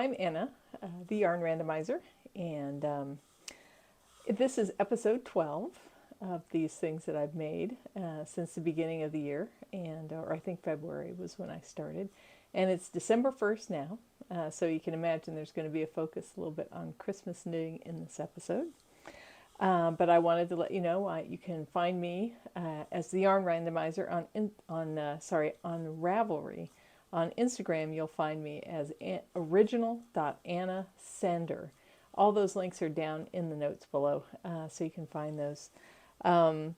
I'm Anna, the Yarn Randomizer, and this is episode 12 of these things that I've made since the beginning of the year, or I think February was when I started, and it's December 1st now, so you can imagine there's going to be a focus a little bit on Christmas knitting in this episode. But I wanted to let you know you can find me as the Yarn Randomizer on Ravelry. On Instagram, you'll find me as original.annasander. All those links are down in the notes below, so you can find those. And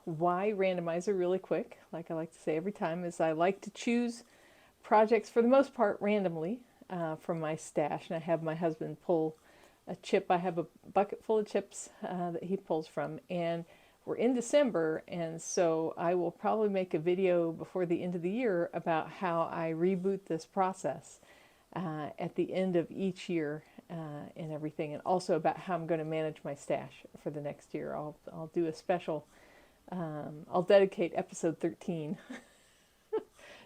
why randomizer really quick, like I like to say every time, is I like to choose projects for the most part randomly from my stash. And I have my husband pull a chip. I have a bucket full of chips that he pulls from. And we're in December, and so I will probably make a video before the end of the year about how I reboot this process at the end of each year and everything, and also about how I'm going to manage my stash for the next year. I'll do a special, I'll dedicate episode 13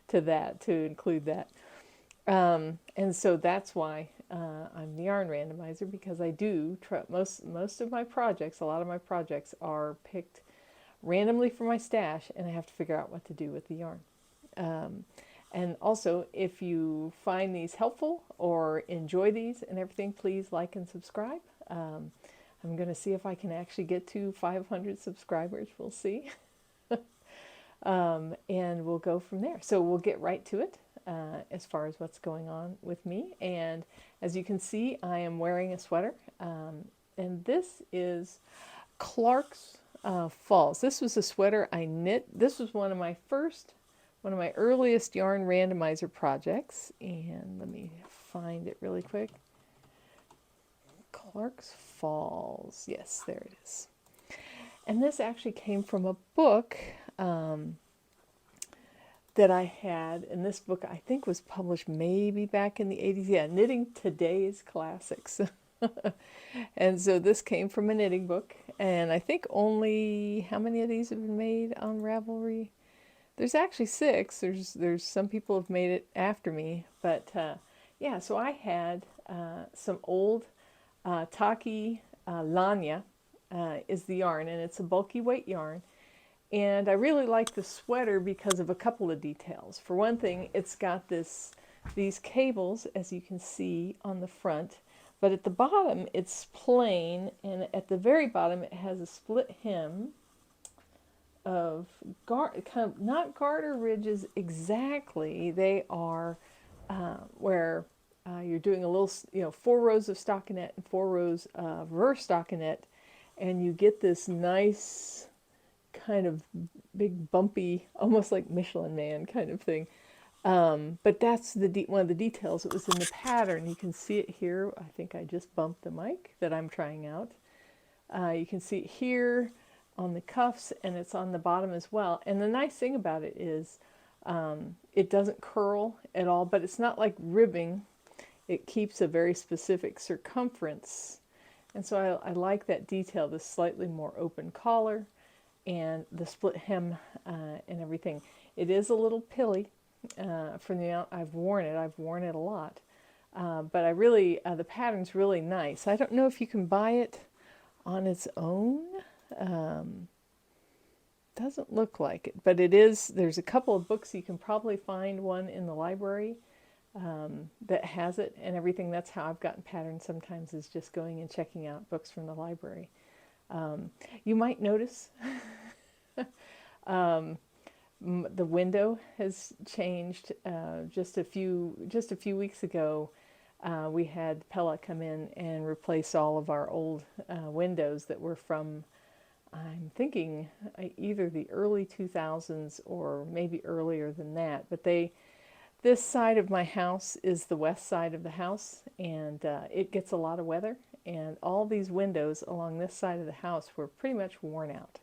to that, to include that. And so that's why I'm the Yarn Randomizer, because I do most of my projects, a lot of my projects are picked randomly from my stash, and I have to figure out what to do with the yarn. And also, if you find these helpful or enjoy these and everything, please like and subscribe. I'm going to see if I can actually get to 500 subscribers. We'll see. And we'll go from there. So we'll get right to it. As far as what's going on with me. And as you can see, I am wearing a sweater. And this is Clark's Falls. This was a sweater I knit. This was one of my earliest Yarn Randomizer projects. And let me find it really quick. Clark's Falls. Yes, there it is. And this actually came from a book that I had, and this book I think was published maybe back in the 80s. Yeah, Knitting Today's Classics. And so this came from a knitting book, and I think only, how many of these have been made on Ravelry? There's actually 6. There's some people have made it after me, but yeah, so I had some old Taki Lanya is the yarn, and it's a bulky weight yarn. And I really like the sweater because of a couple of details. For one thing, it's got these cables, as you can see on the front, but at the bottom it's plain, and at the very bottom it has a split hem of not garter ridges exactly. They are where you're doing a little, 4 rows of stockinette and 4 rows of reverse stockinette, and you get this nice kind of big bumpy, almost like Michelin Man kind of thing. But that's one of the details. It was in the pattern. You can see it here. I think I just bumped the mic that I'm trying out. You can see it here on the cuffs, and it's on the bottom as well. And the nice thing about it is it doesn't curl at all, but it's not like ribbing. It keeps a very specific circumference. And so I like that detail, this slightly more open collar and the split hem and everything. It is a little pilly from the amount I've worn it. I've worn it a lot. But I really, the pattern's really nice. I don't know if you can buy it on its own. Doesn't look like it, but it is. There's a couple of books. You can probably find one in the library that has it and everything. That's how I've gotten patterns sometimes, is just going and checking out books from the library. You might notice the window has changed. Just a few weeks ago, we had Pella come in and replace all of our old windows that were from, I'm thinking, either the early 2000s or maybe earlier than that. But this side of my house is the west side of the house, and it gets a lot of weather. And all these windows along this side of the house were pretty much worn out.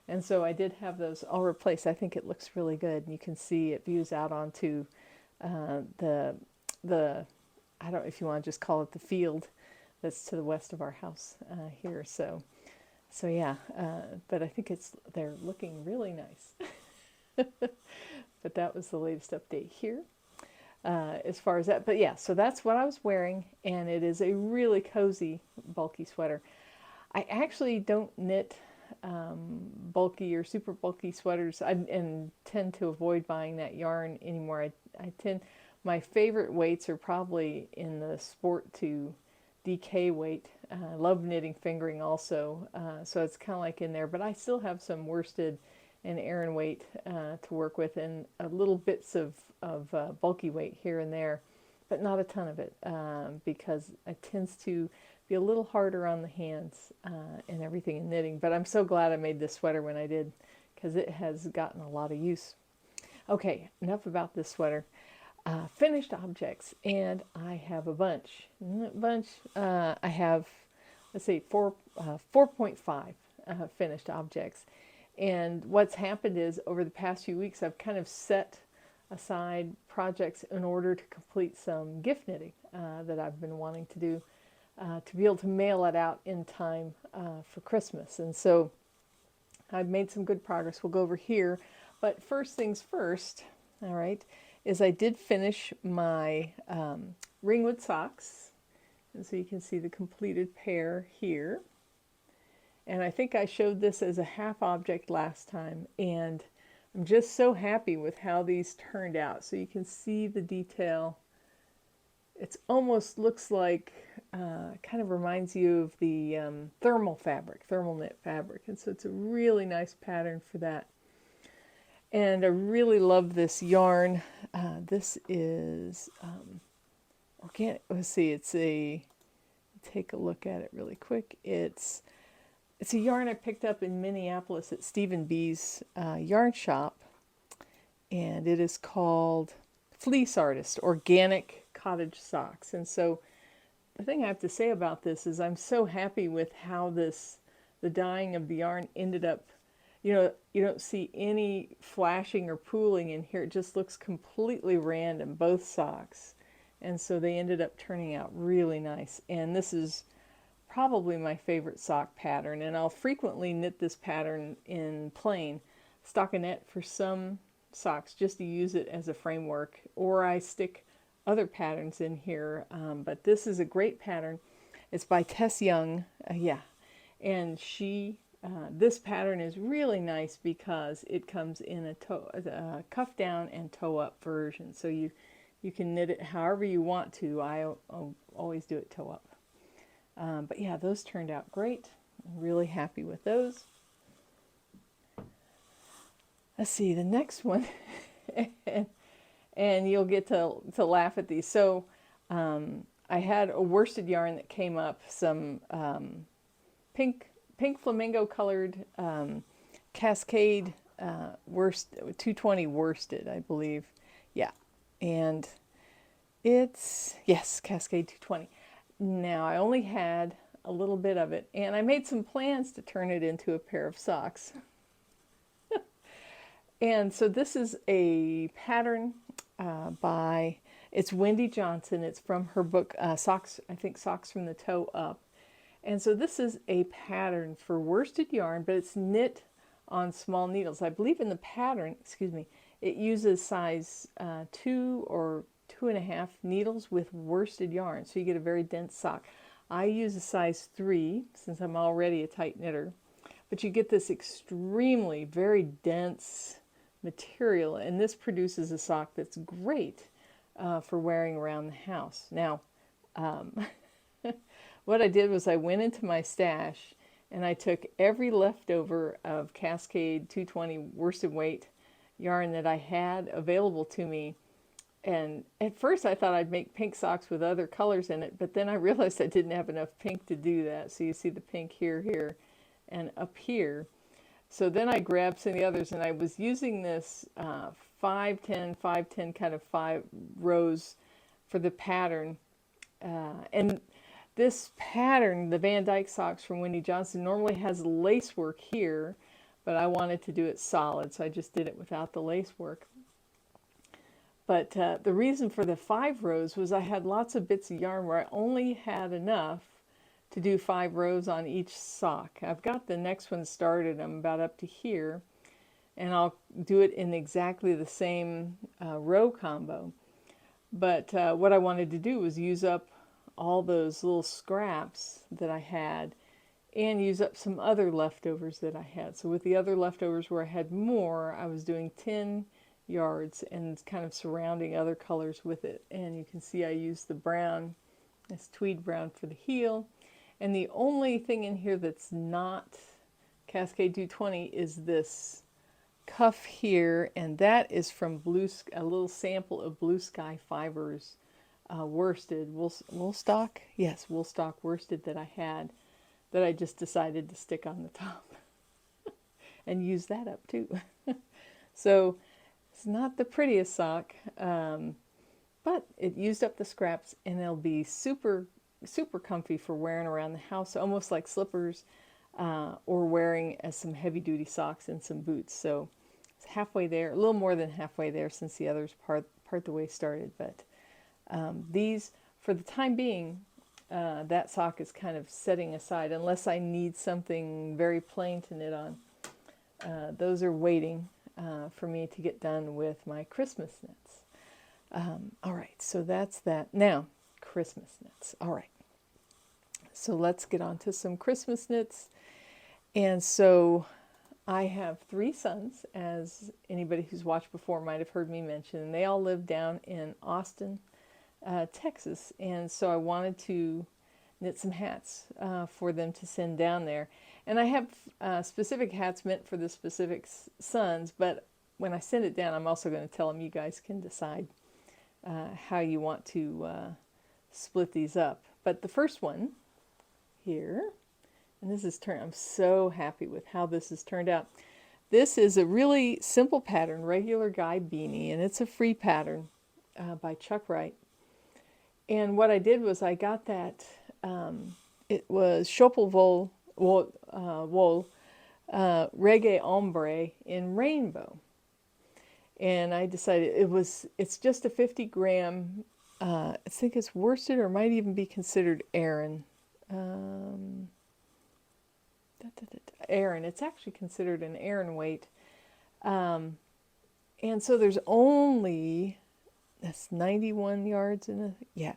And so I did have those all replaced. I think it looks really good. And you can see it views out onto the I don't know if you want to just call it the field that's to the west of our house here. So yeah, but I think they're looking really nice. But that was the latest update here. as far as that. But yeah, so that's what I was wearing, and it is a really cozy, bulky sweater. I actually don't knit bulky or super bulky sweaters, and tend to avoid buying that yarn anymore. My favorite weights are probably in the sport to DK weight. I love knitting fingering also, so it's kind of like in there, but I still have some worsted and Aran weight to work with, and little bits of bulky weight here and there, but not a ton of it, because it tends to be a little harder on the hands and everything in knitting. But I'm so glad I made this sweater when I did, because it has gotten a lot of use. Okay, enough about this sweater. Finished objects, and I have a bunch. I have, let's see, 4.5 finished objects. And what's happened is, over the past few weeks, I've kind of set aside projects in order to complete some gift knitting that I've been wanting to do, to be able to mail it out in time for Christmas. And so I've made some good progress. We'll go over here. But first things first, all right, is I did finish my ringwood socks. And so you can see the completed pair here. And I think I showed this as a half object last time, and I'm just so happy with how these turned out. So you can see the detail. It almost looks like, kind of reminds you of the thermal knit fabric. And so it's a really nice pattern for that. And I really love this yarn. This is organic. Let's see, take a look at it really quick. It's a yarn I picked up in Minneapolis at Stephen B's yarn shop, and it is called Fleece Artist Organic Cottage Socks. And so the thing I have to say about this is I'm so happy with how the dyeing of the yarn ended up. You don't see any flashing or pooling in here. It just looks completely random, both socks. And so they ended up turning out really nice. And this is probably my favorite sock pattern, and I'll frequently knit this pattern in plain stockinette for some socks just to use it as a framework, or I stick other patterns in here, but this is a great pattern. It's by Tess Young, and this pattern is really nice because it comes in a cuff down and toe up version, so you can knit it however you want to. I always do it toe up. But yeah, those turned out great. I'm really happy with those. Let's see, the next one, and you'll get to laugh at these. So I had a worsted yarn that came up, some pink flamingo colored Cascade 220 worsted, I believe. Yeah, and it's, yes, Cascade 220. Now, I only had a little bit of it, and I made some plans to turn it into a pair of socks. And so this is a pattern it's Wendy Johnson. It's from her book, Socks, I think Socks from the Toe Up. And so this is a pattern for worsted yarn, but it's knit on small needles. I believe in the pattern, it uses size 2 or 2.5 needles with worsted yarn, so you get a very dense sock. I use a size 3 since I'm already a tight knitter, but you get this extremely very dense material, and this produces a sock that's great for wearing around the house. Now, what I did was I went into my stash and I took every leftover of Cascade 220 worsted weight yarn that I had available to me. And at first I thought I'd make pink socks with other colors in it, but then I realized I didn't have enough pink to do that. So you see the pink here, and up here. So then I grabbed some of the others, and I was using this 5-10 kind of 5 rows for the pattern. And this pattern, the Van Dyke socks from Wendy Johnson, normally has lace work here, but I wanted to do it solid, so I just did it without the lace work. But the reason for the 5 rows was I had lots of bits of yarn where I only had enough to do 5 rows on each sock. I've got the next one started. I'm about up to here, and I'll do it in exactly the same row combo. But what I wanted to do was use up all those little scraps that I had and use up some other leftovers that I had. So with the other leftovers where I had more, I was doing 10 yards and kind of surrounding other colors with it. And you can see I used the brown, this tweed brown for the heel. And the only thing in here that's not Cascade 220 is this cuff here, and that is from a little sample of Blue Sky Fibers worsted, woolstock? Yes, woolstock worsted that I had, that I just decided to stick on the top and use that up too. So it's not the prettiest sock, but it used up the scraps, and they'll be super, super comfy for wearing around the house, almost like slippers, or wearing as some heavy duty socks and some boots. So it's halfway there, a little more than halfway there since the others part the way started. But these, for the time being, that sock is kind of setting aside unless I need something very plain to knit on. Those are waiting for me to get done with my Christmas knits. All right, so that's that. Now, Christmas knits. All right, so let's get on to some Christmas knits. And so I have 3 sons, as anybody who's watched before might have heard me mention, and they all live down in Austin, Texas. And so I wanted to knit some hats for them to send down there. And I have specific hats meant for the specific sons, but when I send it down, I'm also going to tell them you guys can decide how you want to split these up. But the first one here, and this is I'm so happy with how this has turned out. This is a really simple pattern, regular guy beanie, and it's a free pattern by Chuck Wright. And what I did was I got that, it was Schopel wool, Reggae Ombre in rainbow. And I decided it's just a 50 gram, I think it's worsted, or might even be considered Aran. Aran, it's actually considered an Aran weight. And so there's only, that's 91 yards in a,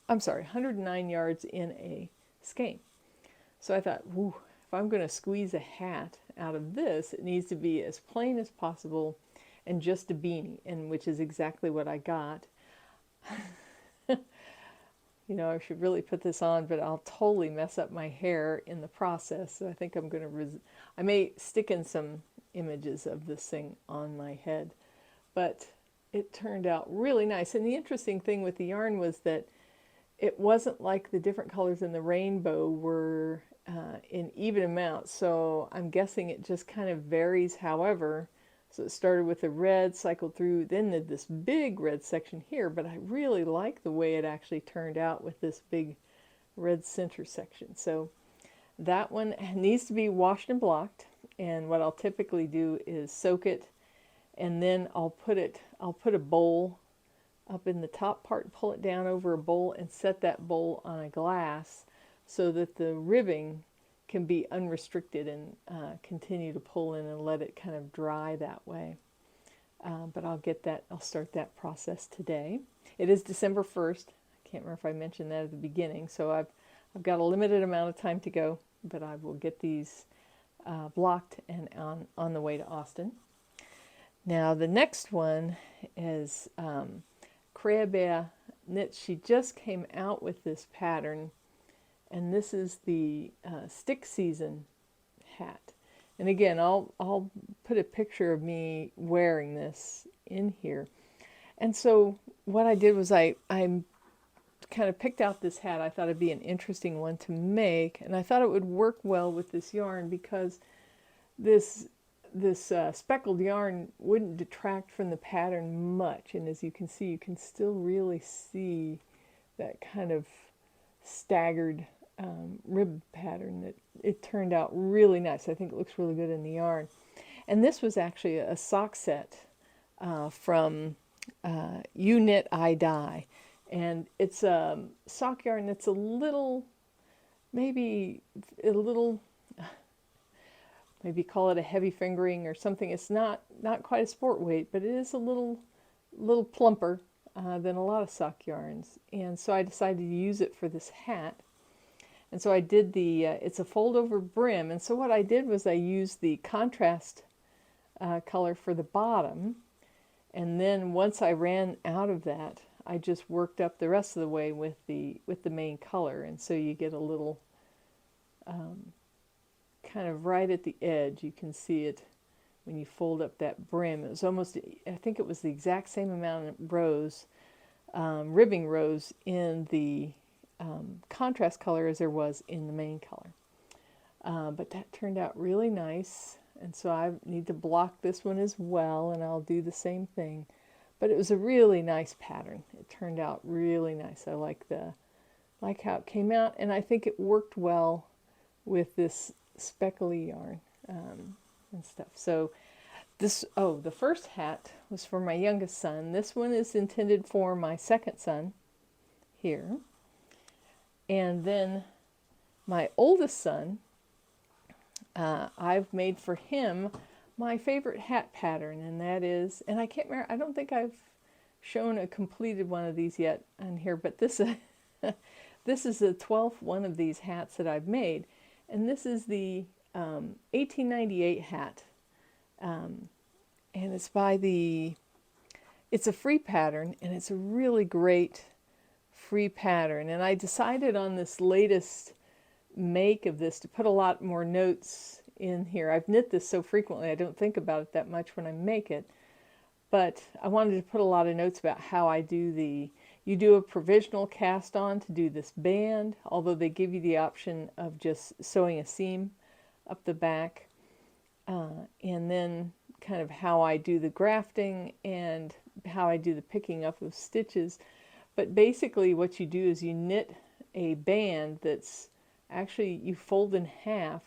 I'm sorry, 109 yards in a skein. So I thought, whew, if I'm going to squeeze a hat out of this, it needs to be as plain as possible and just a beanie, and which is exactly what I got. You know, I should really put this on, but I'll totally mess up my hair in the process. So I think I'm going to, I may stick in some images of this thing on my head, but it turned out really nice. And the interesting thing with the yarn was that it wasn't like the different colors in the rainbow were in even amounts. So I'm guessing it just kind of varies however. So it started with the red, cycled through, then did this big red section here, but I really like the way it actually turned out with this big red center section. So that one needs to be washed and blocked, and what I'll typically do is soak it, and then I'll put a bowl up in the top part, pull it down over a bowl, and set that bowl on a glass so that the ribbing can be unrestricted and continue to pull in and let it kind of dry that way. But I'll start that process today. It is December 1st. I can't remember if I mentioned that at the beginning. So I've got a limited amount of time to go, but I will get these blocked and on the way to Austin. Now the next one is Crea Bear Knits. She just came out with this pattern, and this is the stick season hat. And again, I'll put a picture of me wearing this in here. And so what I did was I kind of picked out this hat. I thought it'd be an interesting one to make, and I thought it would work well with this yarn because this speckled yarn wouldn't detract from the pattern much. And as you can see, you can still really see that kind of staggered rib pattern. That it turned out really nice. I think it looks really good in the yarn. And this was actually a sock set from You Knit I Dye, and it's a sock yarn that's a little, maybe call it a heavy fingering or something. It's not quite a sport weight, but it is a little plumper than a lot of sock yarns. And so I decided to use it for this hat. And so I did it's a fold over brim. And so what I did was I used the contrast color for the bottom. And then once I ran out of that, I just worked up the rest of the way with the main color. And so you get a little kind of right at the edge. You can see it when you fold up that brim. It was almost, I think it was the exact same amount of rows, ribbing rows in the contrast color as there was in the main color. But that turned out really nice. And so I need to block this one as well, and I'll do the same thing. But it was a really nice pattern. It turned out really nice. I like how it came out, and I think it worked well with this speckly yarn and stuff. So the first hat was for my youngest son. This one is intended for my second son here. And then my oldest son, I've made for him my favorite hat pattern, and that is, and I can't remember, I don't think I've shown a completed one of these yet on here, but this this is the 12th one of these hats that I've made, and this is the 1898 hat, and it's it's a free pattern, and it's a really great free pattern. And I decided on this latest make of this to put a lot more notes in here. I've knit this so frequently I don't think about it that much when I make it, but I wanted to put a lot of notes about how I do you do a provisional cast on to do this band, although they give you the option of just sewing a seam up the back, and then kind of how I do the grafting and how I do the picking up of stitches. But basically what you do is you knit a band that's actually, you fold in half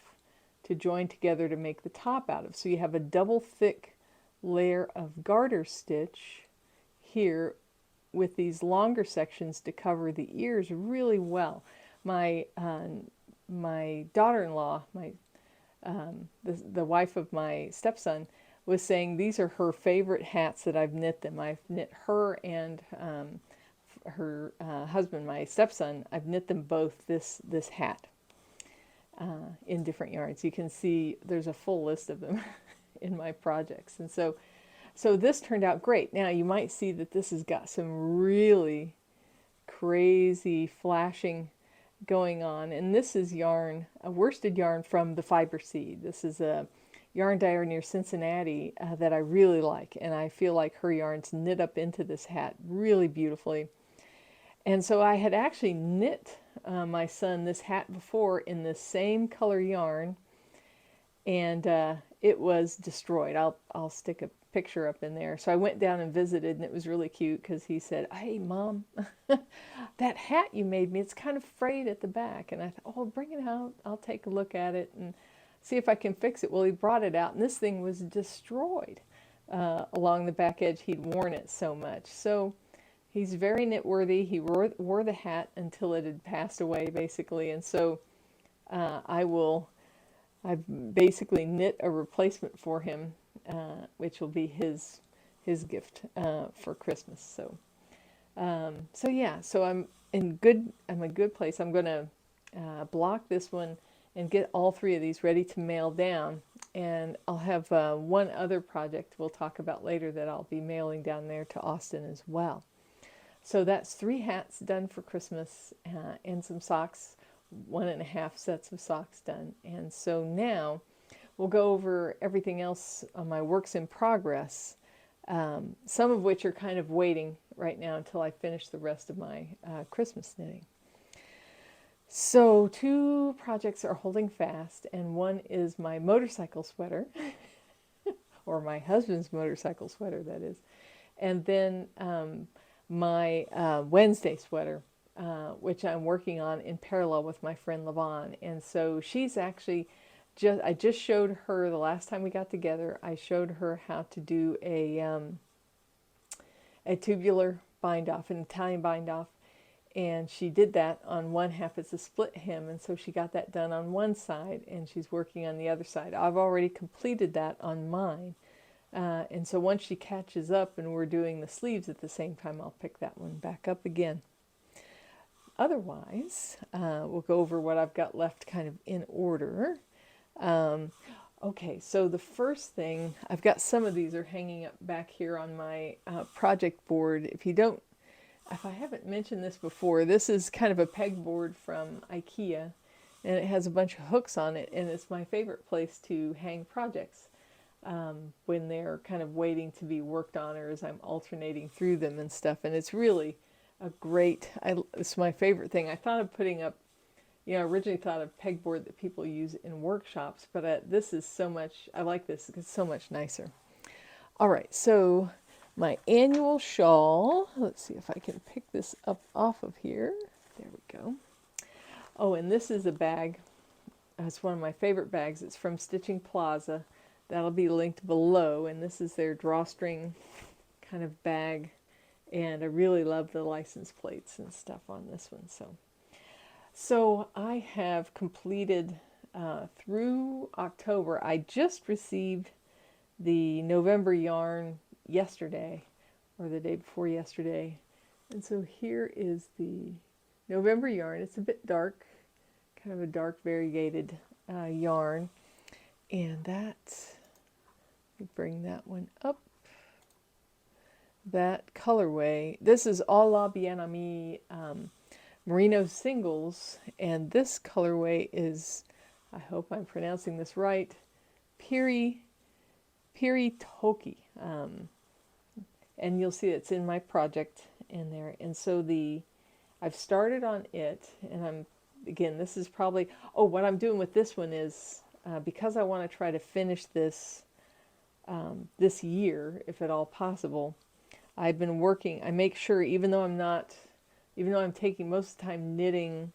to join together to make the top out of. So you have a double thick layer of garter stitch here with these longer sections to cover the ears really well. My daughter-in-law, the wife of my stepson, was saying these are her favorite hats that I've knit them. I've knit her and her husband, my stepson, I've knit them both this hat in different yarns. You can see there's a full list of them in my projects. And so this turned out great. Now you might see that this has got some really crazy flashing going on. And this is yarn, a worsted yarn from the Fiber Seed. This is a yarn dyer near Cincinnati that I really like. And I feel like her yarns knit up into this hat really beautifully. And so I had actually knit my son this hat before in this same color yarn, and it was destroyed. I'll stick a picture up in there. So I went down and visited, and it was really cute because he said, "Hey, Mom, that hat you made me, it's kind of frayed at the back." And I thought, "Oh, bring it out. I'll take a look at it and see if I can fix it." Well, he brought it out, and this thing was destroyed along the back edge. He'd worn it so much. So he's very knit-worthy. He wore the hat until it had passed away, basically. And so I've basically knit a replacement for him, which will be his gift for Christmas. So yeah, so I'm a good place. I'm going to block this one and get all three of these ready to mail down. And I'll have one other project we'll talk about later that I'll be mailing down there to Austin as well. So that's 3 hats done for Christmas and some socks, 1.5 sets of socks done. And so now we'll go over everything else on my works in progress, some of which are kind of waiting right now until I finish the rest of my Christmas knitting. So 2 projects are holding fast, and one is my motorcycle sweater, or my husband's motorcycle sweater, that is. And then my Wednesday sweater, which I'm working on in parallel with my friend Levon. And so she's actually I just showed her the last time we got together. I showed her how to do a tubular bind off, an Italian bind off, and she did that on one half. It's a split hem, and so she got that done on one side, and she's working on the other side. I've already completed that on mine. And so once she catches up and we're doing the sleeves at the same time, I'll pick that one back up again. Otherwise, we'll go over what I've got left kind of in order. Okay, so the first thing, I've got some of these are hanging up back here on my project board. If I haven't mentioned this before, this is kind of a pegboard from IKEA, and it has a bunch of hooks on it, and it's my favorite place to hang projects when they're kind of waiting to be worked on, or as I'm alternating through them and stuff. And it's really a great, it's my favorite thing. I thought of putting up, I originally thought of pegboard that people use in workshops, but this is so much, I like this, it's so much nicer. All right, so my annual shawl, let's see if I can pick this up off of here. There we go. Oh, and this is a bag. It's one of my favorite bags. It's from Stitching Plaza. That'll be linked below, and this is their drawstring kind of bag. And I really love the license plates and stuff on this one. So I have completed through October. I just received the November yarn yesterday, or the day before yesterday. And so here is the November yarn. It's a bit dark, kind of a dark variegated yarn. And that, let me bring that one up. That colorway, this is A la Bien Ami merino singles, and this colorway is, I hope I'm pronouncing this right, Piri Toki. And you'll see it's in my project in there. And so I've started on it, and again, this is probably, what I'm doing with this one is, because I want to try to finish this this year, if at all possible, I've been working, I make sure, even though I'm taking most of the time knitting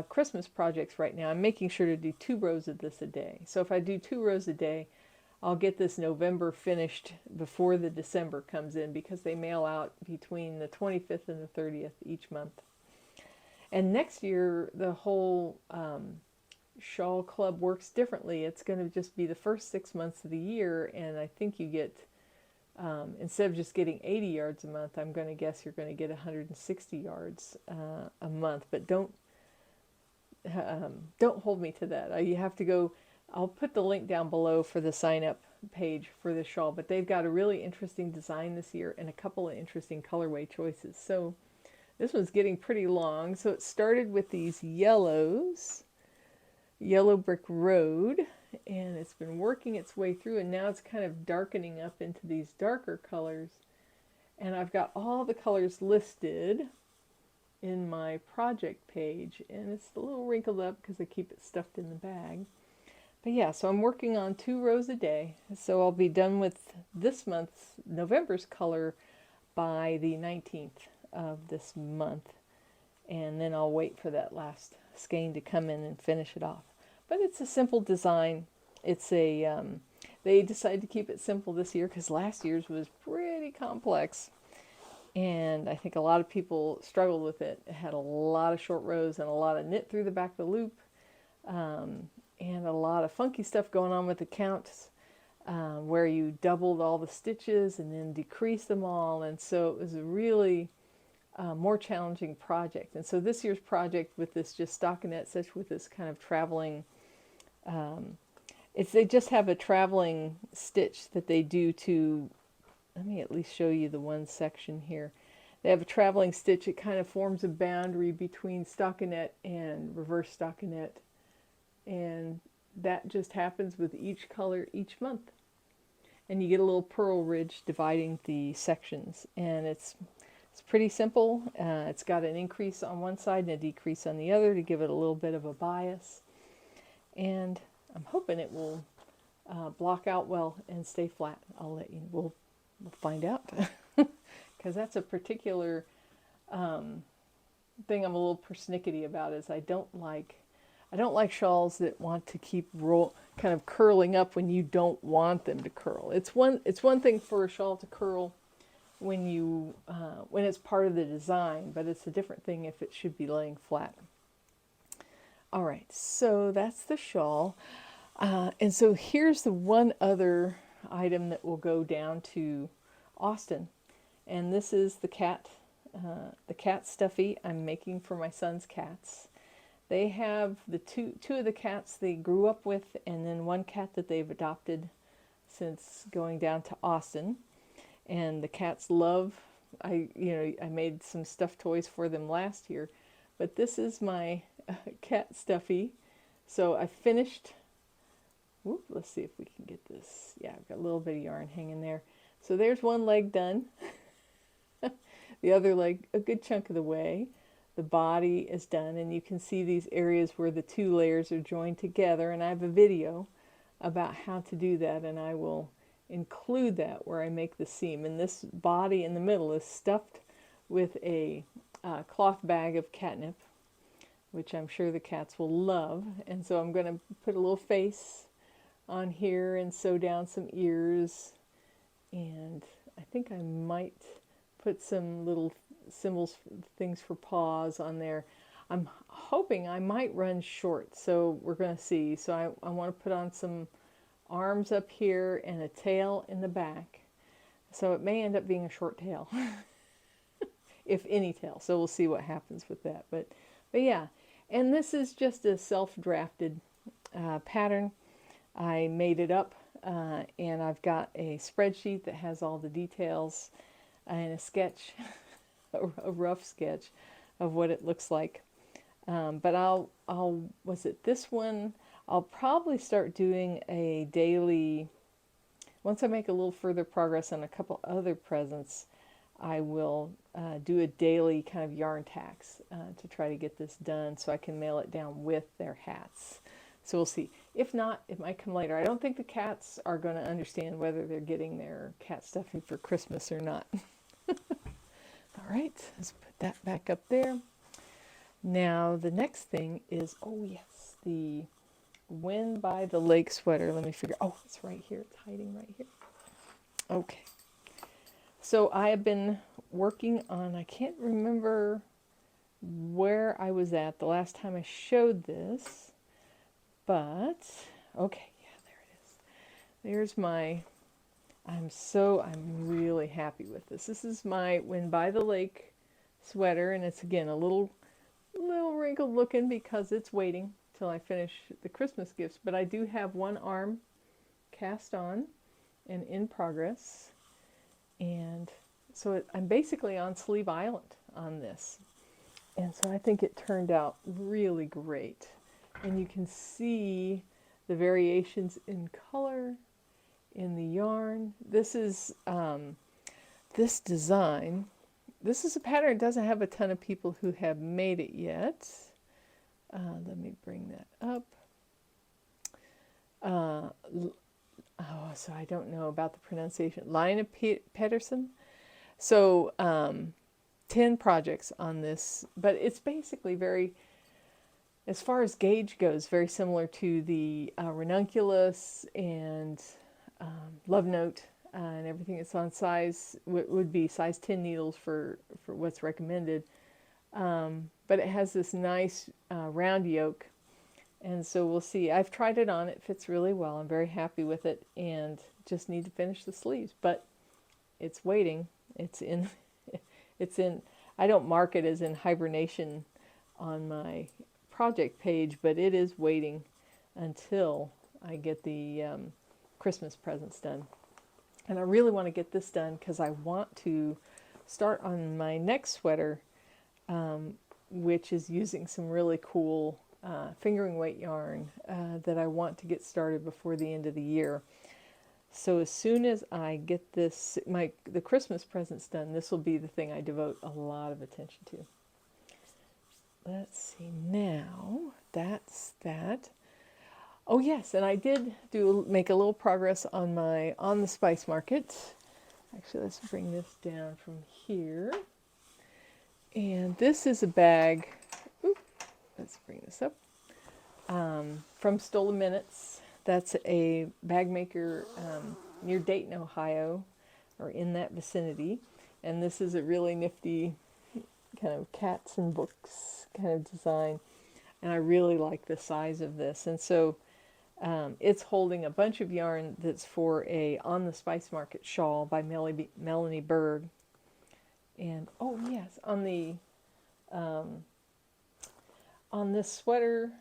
Christmas projects right now, I'm making sure to do 2 rows of this a day. So if I do 2 rows a day, I'll get this November finished before the December comes in, because they mail out between the 25th and the 30th each month. And next year, the whole shawl club works differently. It's going to just be the first 6 months of the year, and I think you get, instead of just getting 80 yards a month, I'm going to guess you're going to get 160 yards a month. But don't hold me to that. You have to go. I'll put the link down below for the sign up page for the shawl, but they've got a really interesting design this year and a couple of interesting colorway choices. So this one's getting pretty long. So it started with these yellows, Yellow Brick Road, and it's been working its way through, and now it's kind of darkening up into these darker colors. And I've got all the colors listed in my project page, and it's a little wrinkled up because I keep it stuffed in the bag. But yeah, so I'm working on 2 rows a day, so I'll be done with this month's, November's color, by the 19th of this month, and then I'll wait for that last skein to come in and finish it off. But it's a simple design. It's they decided to keep it simple this year because last year's was pretty complex, and I think a lot of people struggled with it. It had a lot of short rows and a lot of knit through the back of the loop, and a lot of funky stuff going on with the counts, where you doubled all the stitches and then decreased them all, and so it was a really more challenging project. And so this year's project with this just stockinette stitch with this kind of traveling, they just have a traveling stitch that they do to, let me at least show you the one section here. They have a traveling stitch. It kind of forms a boundary between stockinette and reverse stockinette, and that just happens with each color each month. And you get a little purl ridge dividing the sections, and it's pretty simple. It's got an increase on one side and a decrease on the other to give it a little bit of a bias, and I'm hoping it will block out well and stay flat. I'll let you, we'll find out, because that's a particular thing I'm a little persnickety about. Is I don't like shawls that want to keep kind of curling up when you don't want them to curl. It's one thing for a shawl to curl when it's part of the design, but it's a different thing if it should be laying flat. All right, so that's the shawl, and so here's the one other item that will go down to Austin. And this is the cat stuffy I'm making for my son's cats. They have the two of the cats they grew up with, and then one cat that they've adopted since going down to Austin. And the cats love, I made some stuffed toys for them last year, but this is my cat stuffy. So I finished, whoop, let's see if we can get this. Yeah, I've got a little bit of yarn hanging there. So there's one leg done. The other leg a good chunk of the way. The body is done, and you can see these areas where the two layers are joined together, and I have a video about how to do that, and I will include that where I make the seam. And this body in the middle is stuffed with a cloth bag of catnip, which I'm sure the cats will love. And so I'm going to put a little face on here and sew down some ears, and I think I might put some little symbols, things for paws on there. I'm hoping I might run short, so we're going to see. So I want to put on some arms up here and a tail in the back. So it may end up being a short tail, if any tail. So we'll see what happens with that. But yeah, and this is just a self-drafted pattern. I made it up, and I've got a spreadsheet that has all the details and a sketch, a rough sketch of what it looks like. But was it this one? I'll probably start doing a daily, once I make a little further progress on a couple other presents, I will do a daily kind of yarn tax to try to get this done so I can mail it down with their hats. So we'll see. If not, it might come later. I don't think the cats are going to understand whether they're getting their cat stuffing for Christmas or not. All right, let's put that back up there. Now the next thing is, oh yes, the Wind by the Lake sweater. Let me figure, oh, it's right here. It's hiding right here. Okay. So I have been working on, I can't remember where I was at the last time I showed this, but, okay, yeah, there it is. There's my, I'm really happy with this. This is my Wind by the Lake sweater, and it's again a little wrinkled looking because it's waiting till I finish the Christmas gifts, but I do have one arm cast on and in progress, and so I'm basically on Sleeve Island on this, and so I think it turned out really great. And you can see the variations in color in the yarn. This is this design. This is a pattern that doesn't have a ton of people who have made it yet. Let me bring that up. So I don't know about the pronunciation. Lina Pedersen. So 10 projects on this, but it's basically very, as far as gauge goes, very similar to the Ranunculus and Love Note and everything. It's on size, would be size 10 needles for what's recommended. But it has this nice round yoke, and so we'll see. I've tried it on. It fits really well. I'm very happy with it, and just need to finish the sleeves. But it's waiting. It's in. It's in. I don't mark it as in hibernation on my project page, but it is waiting until I get the Christmas presents done. And I really want to get this done because I want to start on my next sweater, which is using some really cool fingering weight yarn that I want to get started before the end of the year. So as soon as I get this, the Christmas presents done, this will be the thing I devote a lot of attention to. Let's see, now that's that. Oh yes, and I did make a little progress on my On the Spice Market. Actually, let's bring this down from here. And this is a bag, let's bring this up, from Stolen Minutes. That's a bag maker near Dayton, Ohio, or in that vicinity. And this is a really nifty kind of cats and books kind of design. And I really like the size of this. And so It's holding a bunch of yarn that's for a On the Spice Market shawl by Melanie Berg. And oh yes, on this sweater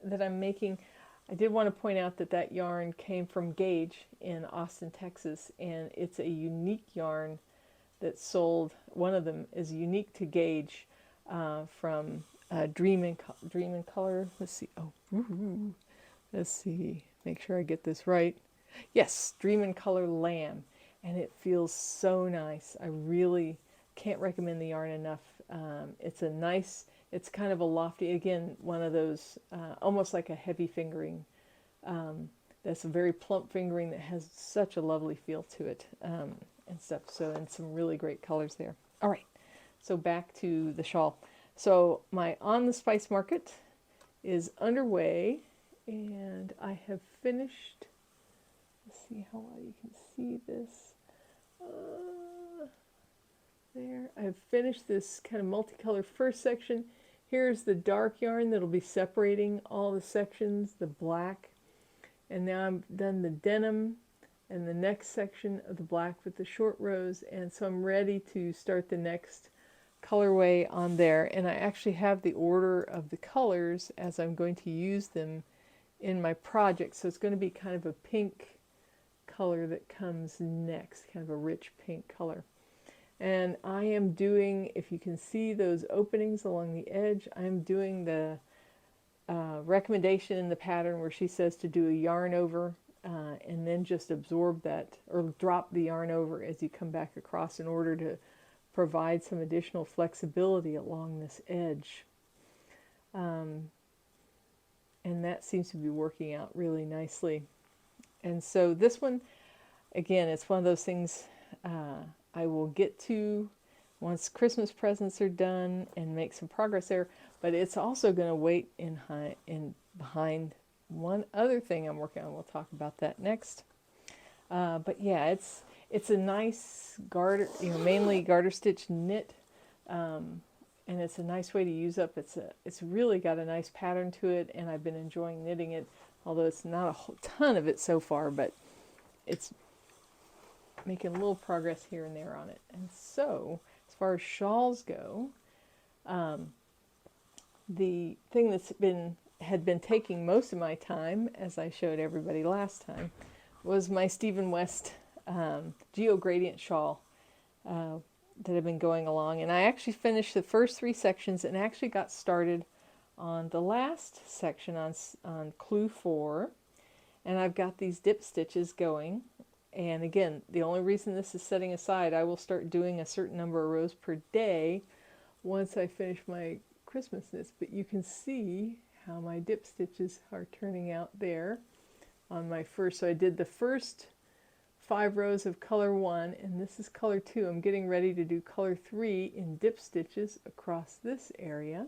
that I'm making, I did want to point out that that yarn came from Gage in Austin, Texas, and it's a unique yarn that's sold. One of them is unique to Gage from Dream in Color. Let's see. Oh, let's see. Make sure I get this right. Yes, Dream in Color Lamb, and it feels so nice. I really can't recommend the yarn enough. It's a nice. It's kind of a lofty, again, one of those, almost like a heavy fingering. That's a very plump fingering that has such a lovely feel to it and stuff. So, and some really great colors there. All right, so back to the shawl. So my On the Spice Market is underway, and I have finished, let's see how well you can see this. There, I've finished this kind of multicolor first section. Here's the dark yarn that'll be separating all the sections, the black. And now I've done the denim and the next section of the black with the short rows. And so I'm ready to start the next colorway on there. And I actually have the order of the colors as I'm going to use them in my project. So it's going to be kind of a pink color that comes next, kind of a rich pink color. And I am doing, if you can see those openings along the edge, I'm doing the recommendation in the pattern where she says to do a yarn over and then just absorb that, or drop the yarn over as you come back across in order to provide some additional flexibility along this edge. And that seems to be working out really nicely. And so this one, again, it's one of those things I will get to once Christmas presents are done and make some progress there, but it's also going to wait behind one other thing I'm working on. We'll talk about that next. But yeah, it's a nice garter, mainly garter stitch knit, and it's a nice way to use up. It's really got a nice pattern to it, and I've been enjoying knitting it, although it's not a whole ton of it so far, but it's making a little progress here and there on it. And so, as far as shawls go, the thing that's had been taking most of my time, as I showed everybody last time, was my Stephen West Geo Gradient shawl that had been going along. And I actually finished the first 3 sections and actually got started on the last section on Clue 4. And I've got these dip stitches going. And again, the only reason this is setting aside, I will start doing a certain number of rows per day once I finish my Christmas knits. But you can see how my dip stitches are turning out there on my first. So I did the first 5 rows of color 1, and this is color 2. I'm getting ready to do color 3 in dip stitches across this area.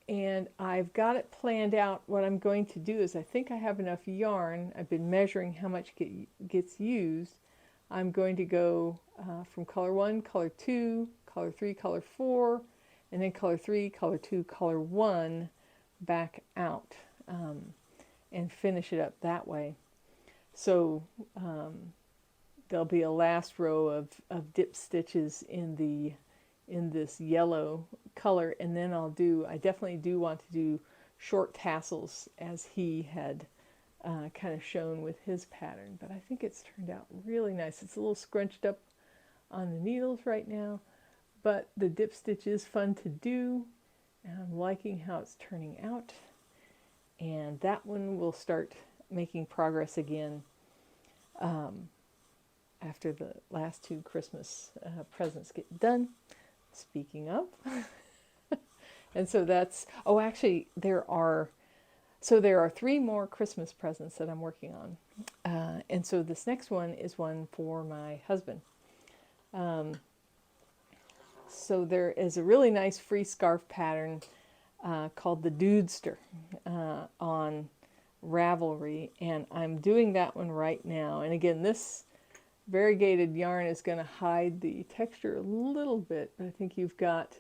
And I've got it planned out. What I'm going to do is, I think I have enough yarn. I've been measuring how much gets used. I'm going to go from color 1, color 2, color 3, color 4, and then color 3, color 2, color 1 back out and finish it up that way. So there'll be a last row of dip stitches in this yellow color, and then I definitely do want to do short tassels as he had kind of shown with his pattern, but I think it's turned out really nice. It's a little scrunched up on the needles right now, but the dip stitch is fun to do, and I'm liking how it's turning out. And that one will start making progress again after the last 2 Christmas presents get done. Speaking of, and so that's, oh, actually there are 3 more Christmas presents that I'm working on. And so this next one is one for my husband. So there is a really nice free scarf pattern called the Dudester on Ravelry, and I'm doing that one right now. And again, this variegated yarn is going to hide the texture a little bit, but I think you've got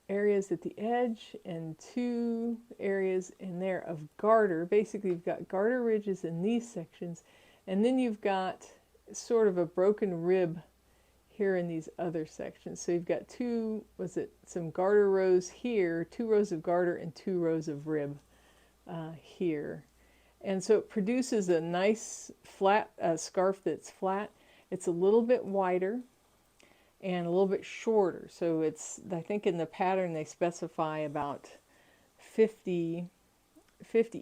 areas at the edge and 2 areas in there of garter. Basically, you've got garter ridges in these sections, and then you've got sort of a broken rib here in these other sections. So you've got some garter rows here, 2 rows of garter and 2 rows of rib here. And so it produces a nice flat scarf that's flat. It's a little bit wider and a little bit shorter. So it's, I think in the pattern they specify about 50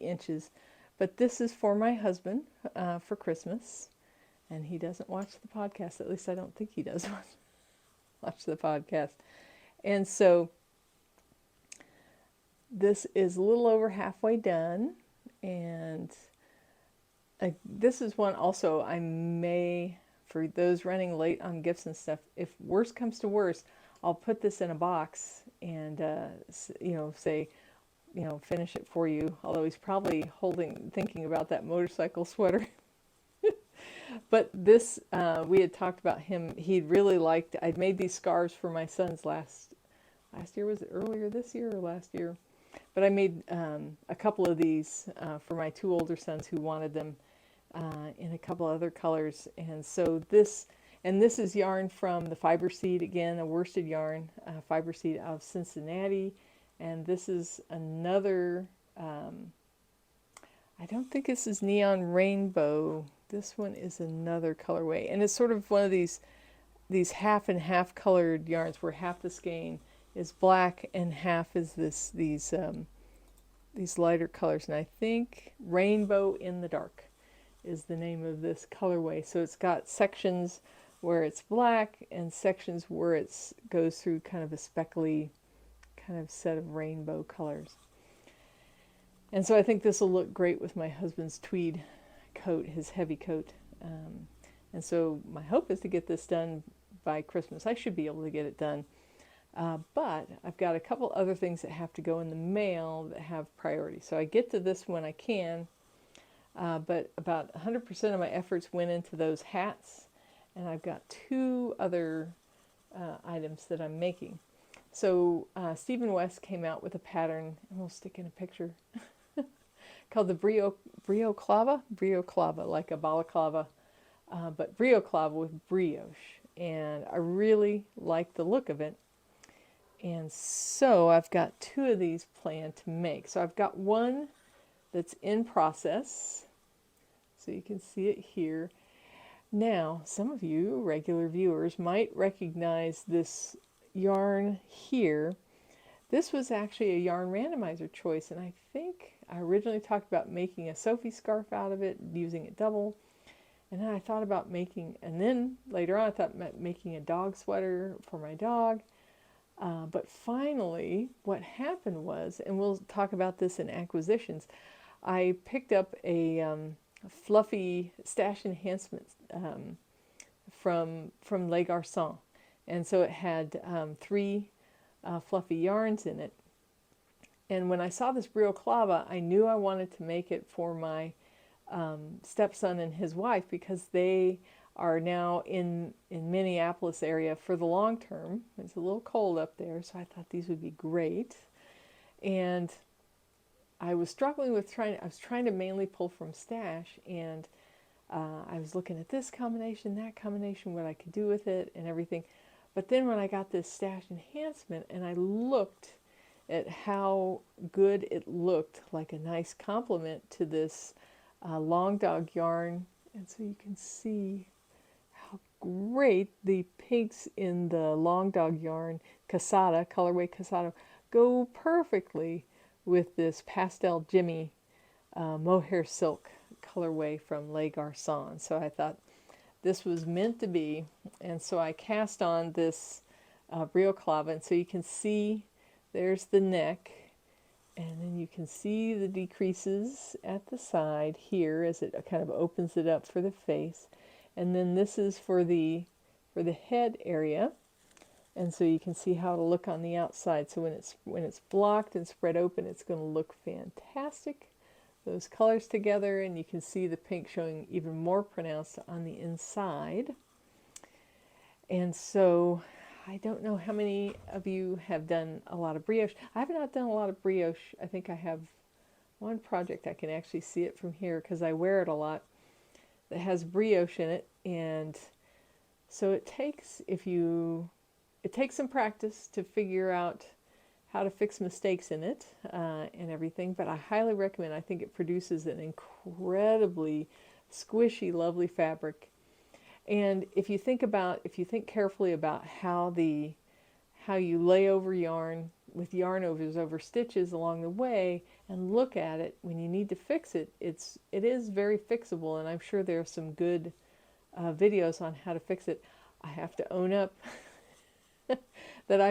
inches. But this is for my husband for Christmas. And he doesn't watch the podcast. At least I don't think he does watch the podcast. And so this is a little over halfway done. And this is one also I may, for those running late on gifts and stuff, if worse comes to worse, I'll put this in a box and, say, finish it for you. Although he's probably thinking about that motorcycle sweater. But this, we had talked about him. He'd really liked, I'd made these scarves for my sons last year. Was it earlier this year or last year? But I made a couple of these for my 2 older sons who wanted them in a couple other colors. And so this is yarn from the Fiber Seed, again, a worsted yarn, Fiber Seed out of Cincinnati. And this is another, I don't think this is Neon Rainbow. This one is another colorway. And it's sort of one of these half and half colored yarns where half the skein is black and half is these lighter colors. And I think Rainbow in the Dark is the name of this colorway. So it's got sections where it's black and sections where it goes through kind of a speckly kind of set of rainbow colors. And so I think this will look great with my husband's tweed coat, his heavy coat. And so my hope is to get this done by Christmas. I should be able to get it done. But I've got a couple other things that have to go in the mail that have priority. So I get to this when I can, but about 100% of my efforts went into those hats, and I've got 2 other items that I'm making. So Stephen West came out with a pattern, and we'll stick in a picture, called the Brio Clava, like a balaclava, but Brio Clava with brioche. And I really like the look of it. And so I've got 2 of these planned to make. So I've got one that's in process. So you can see it here. Now, some of you regular viewers might recognize this yarn here. This was actually a yarn randomizer choice, and I think I originally talked about making a Sophie scarf out of it, using it double. And then I thought about and then later on I thought about making a dog sweater for my dog. But finally, what happened was, and we'll talk about this in acquisitions, I picked up a fluffy stash enhancement from Les Garçons. And so it had 3 fluffy yarns in it. And when I saw this Brio Clava, I knew I wanted to make it for my stepson and his wife, because they are now in Minneapolis area for the long term. It's a little cold up there, so I thought these would be great. And I was struggling with I was trying to mainly pull from stash, and I was looking at this combination, that combination, what I could do with it and everything. But then when I got this stash enhancement and I looked at how good it looked, like a nice complement to this long dog yarn, and so you can see how great the pinks in the long dog yarn, Casada, colorway Casada, go perfectly with this pastel Jimmy mohair silk colorway from Les Garçons. So I thought this was meant to be, and so I cast on this Brio Clava, and so you can see there's the neck, and then you can see the decreases at the side here as it kind of opens it up for the face. And then this is for the head area, and so you can see how it'll look on the outside. So when it's blocked and spread open, it's going to look fantastic. Those colors together, and you can see the pink showing even more pronounced on the inside. And so I don't know how many of you have done a lot of brioche. I have not done a lot of brioche. I think I have one project I can actually see it from here because I wear it a lot that has brioche in it. And so it takes, it takes some practice to figure out how to fix mistakes in it and everything, but I highly recommend. I think it produces an incredibly squishy, lovely fabric. And if you think carefully about how you lay over yarn with yarn overs over stitches along the way and look at it when you need to fix it, it is very fixable, and I'm sure there are some good videos on how to fix it. I have to own up that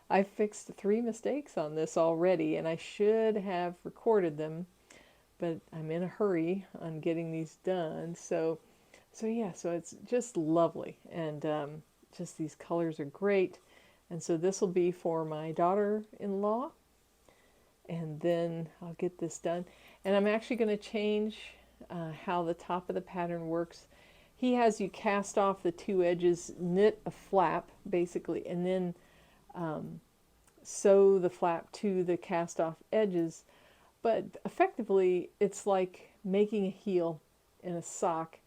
I've fixed 3 mistakes on this already, and I should have recorded them, but I'm in a hurry on getting these done. So yeah, so it's just lovely, and just these colors are great. And so this will be for my daughter-in-law, and then I'll get this done. And I'm actually going to change how the top of the pattern works. He has you cast off the 2 edges, knit a flap basically, and then sew the flap to the cast off edges. But effectively it's like making a heel in a sock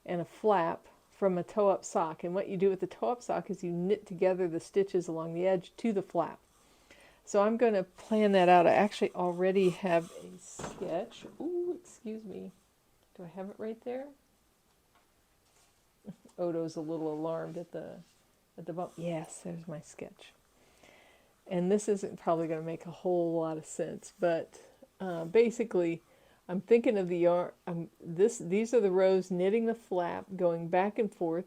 and a flap from a toe-up sock. And what you do with the toe-up sock is you knit together the stitches along the edge to the flap. So I'm going to plan that out. I actually already have a sketch. Ooh, excuse me. Do I have it right there? Odo's a little alarmed at the bump. Yes, there's my sketch. And this isn't probably going to make a whole lot of sense, but basically I'm thinking of the yarn. These are the rows knitting the flap, going back and forth,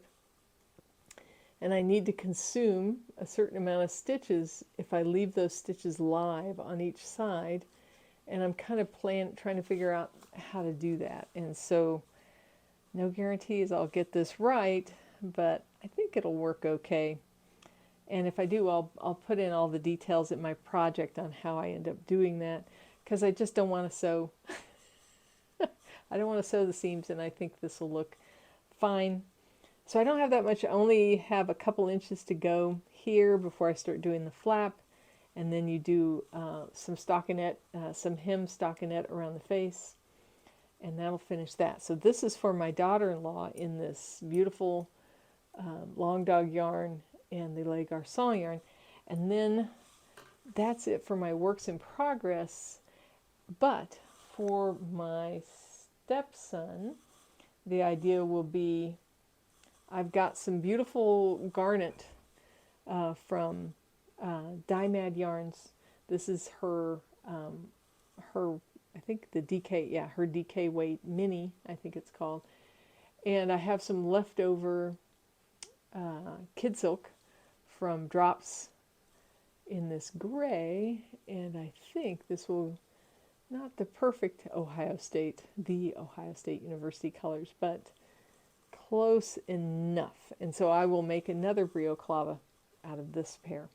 and I need to consume a certain amount of stitches if I leave those stitches live on each side, and I'm kind of trying to figure out how to do that. And so no guarantees I'll get this right, but I think it'll work okay. And if I do, I'll put in all the details in my project on how I end up doing that, because I just don't want to sew. I don't want to sew the seams, and I think this will look fine. So I don't have that much. I only have a couple inches to go here before I start doing the flap, and then you do some stockinette, some hem stockinette around the face, and that'll finish that. So this is for my daughter-in-law in this beautiful long dog yarn and the Le Garçon yarn. And then that's it for my works in progress. But for my stepson, the idea will be, I've got some beautiful garnet from Dye Mad Yarns. This is her, I think the DK, yeah, her DK weight mini, I think it's called. And I have some leftover kid silk from Drops in this gray, and I think this will, not the perfect the Ohio State University colors, but close enough. And so I will make another Brio Clava out of this pair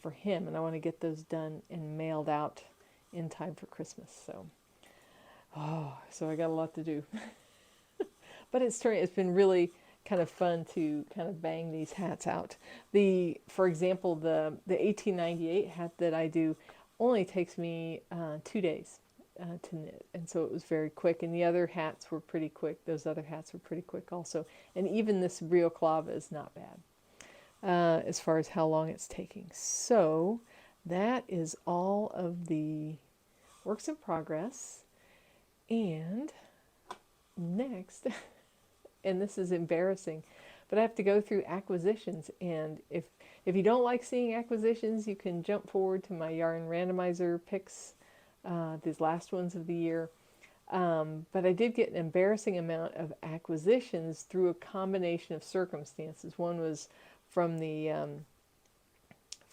for him, and I want to get those done and mailed out in time for Christmas. So I got a lot to do. But it's been really kind of fun to kind of bang these hats out. For example, the 1898 hat that I do only takes me 2 days to knit, and so it was very quick. And the other hats were pretty quick. Those other hats were pretty quick also. And even this Brio Clava is not bad as far as how long it's taking. So that is all of the works in progress. And next, and this is embarrassing, but I have to go through acquisitions. And if you don't like seeing acquisitions, you can jump forward to my yarn randomizer picks, these last ones of the year. But I did get an embarrassing amount of acquisitions through a combination of circumstances. One was from the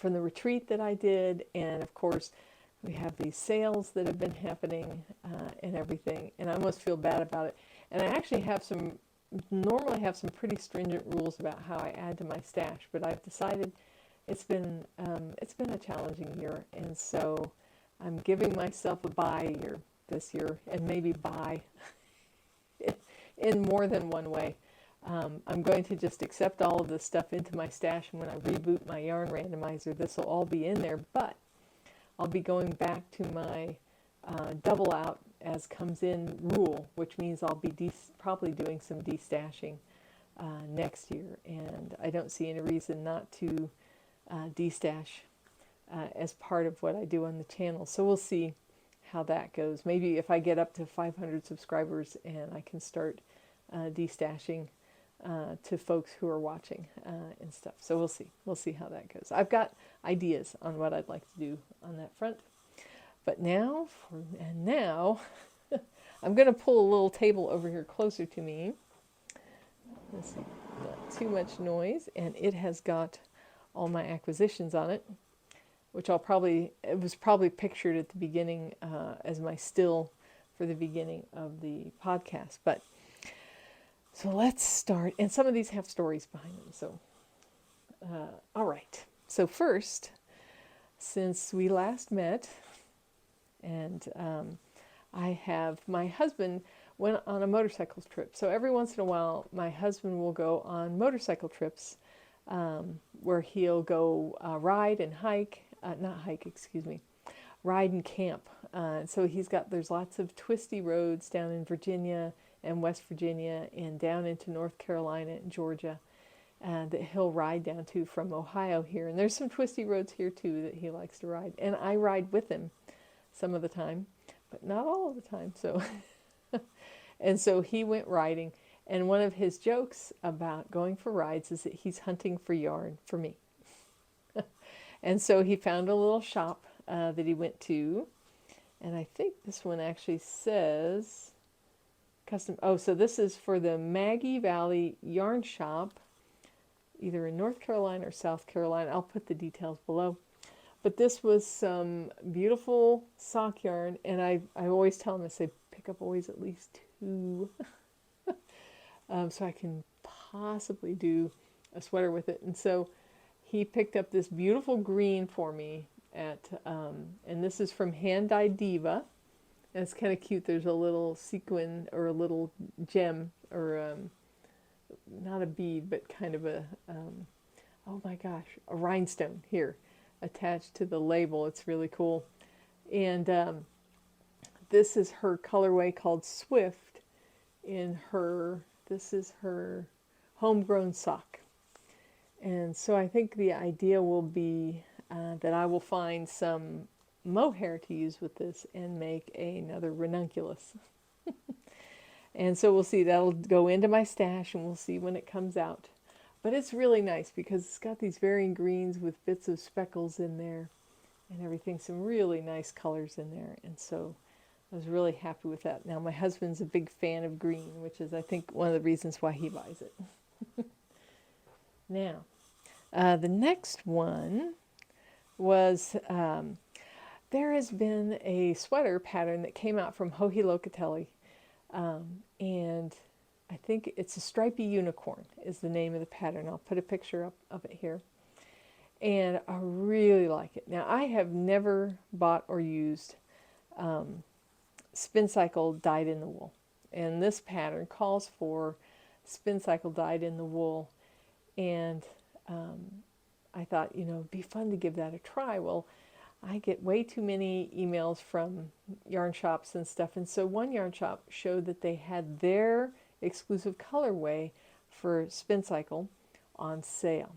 retreat that I did, and of course we have these sales that have been happening and everything, and I almost feel bad about it. And I actually normally have some pretty stringent rules about how I add to my stash, but I've decided it's been a challenging year, and so I'm giving myself a buy year this year, and maybe buy in more than one way. I'm going to just accept all of this stuff into my stash, and when I reboot my yarn randomizer, this will all be in there, but I'll be going back to my double out as comes in rule, which means I'll be probably doing some destashing next year, and I don't see any reason not to destash as part of what I do on the channel. So we'll see how that goes. Maybe if I get up to 500 subscribers and I can start destashing to folks who are watching and stuff. So we'll see. We'll see how that goes. I've got ideas on what I'd like to do on that front. But now, I'm going to pull a little table over here closer to me. Let's see, not too much noise, and it has got all my acquisitions on it, which it was probably pictured at the beginning as my still for the beginning of the podcast. But so let's start, and some of these have stories behind them. So, all right. So first, since we last met, and my husband went on a motorcycle trip. So every once in a while, my husband will go on motorcycle trips where he'll go ride and hike, ride and camp. So there's lots of twisty roads down in Virginia and West Virginia and down into North Carolina and Georgia that he'll ride down to from Ohio here. And there's some twisty roads here too that he likes to ride. And I ride with him some of the time, but not all of the time. So, and so he went riding, and one of his jokes about going for rides is that he's hunting for yarn for me. And so he found a little shop that he went to, and I think this one actually says custom. Oh, so this is for the Maggie Valley Yarn Shop, either in North Carolina or South Carolina. I'll put the details below. But this was some beautiful sock yarn, and I always tell him, I say, pick up always at least 2, so I can possibly do a sweater with it. And so he picked up this beautiful green for me and this is from Hand Dyed Diva, and it's kind of cute. There's a little sequin or a little gem, or not a bead, but kind of a, oh my gosh, a rhinestone here, attached to the label. It's really cool. And this is her colorway called Swift this is her homegrown sock. And so I think the idea will be that I will find some mohair to use with this and make another ranunculus. And so we'll see, that'll go into my stash, and we'll see when it comes out. But it's really nice because it's got these varying greens with bits of speckles in there and everything. Some really nice colors in there. And so I was really happy with that. Now, my husband's a big fan of green, which is, I think, one of the reasons why he buys it. Now, the next one was, there has been a sweater pattern that came out from Joji Locatelli. And I think it's a Stripey Unicorn is the name of the pattern. I'll put a picture up of it here. And I really like it. Now, I have never bought or used spin cycle dyed in the wool. And this pattern calls for spin cycle dyed in the wool. And I thought, it'd be fun to give that a try. Well, I get way too many emails from yarn shops and stuff. And so one yarn shop showed that they had their exclusive colorway for spin cycle on sale.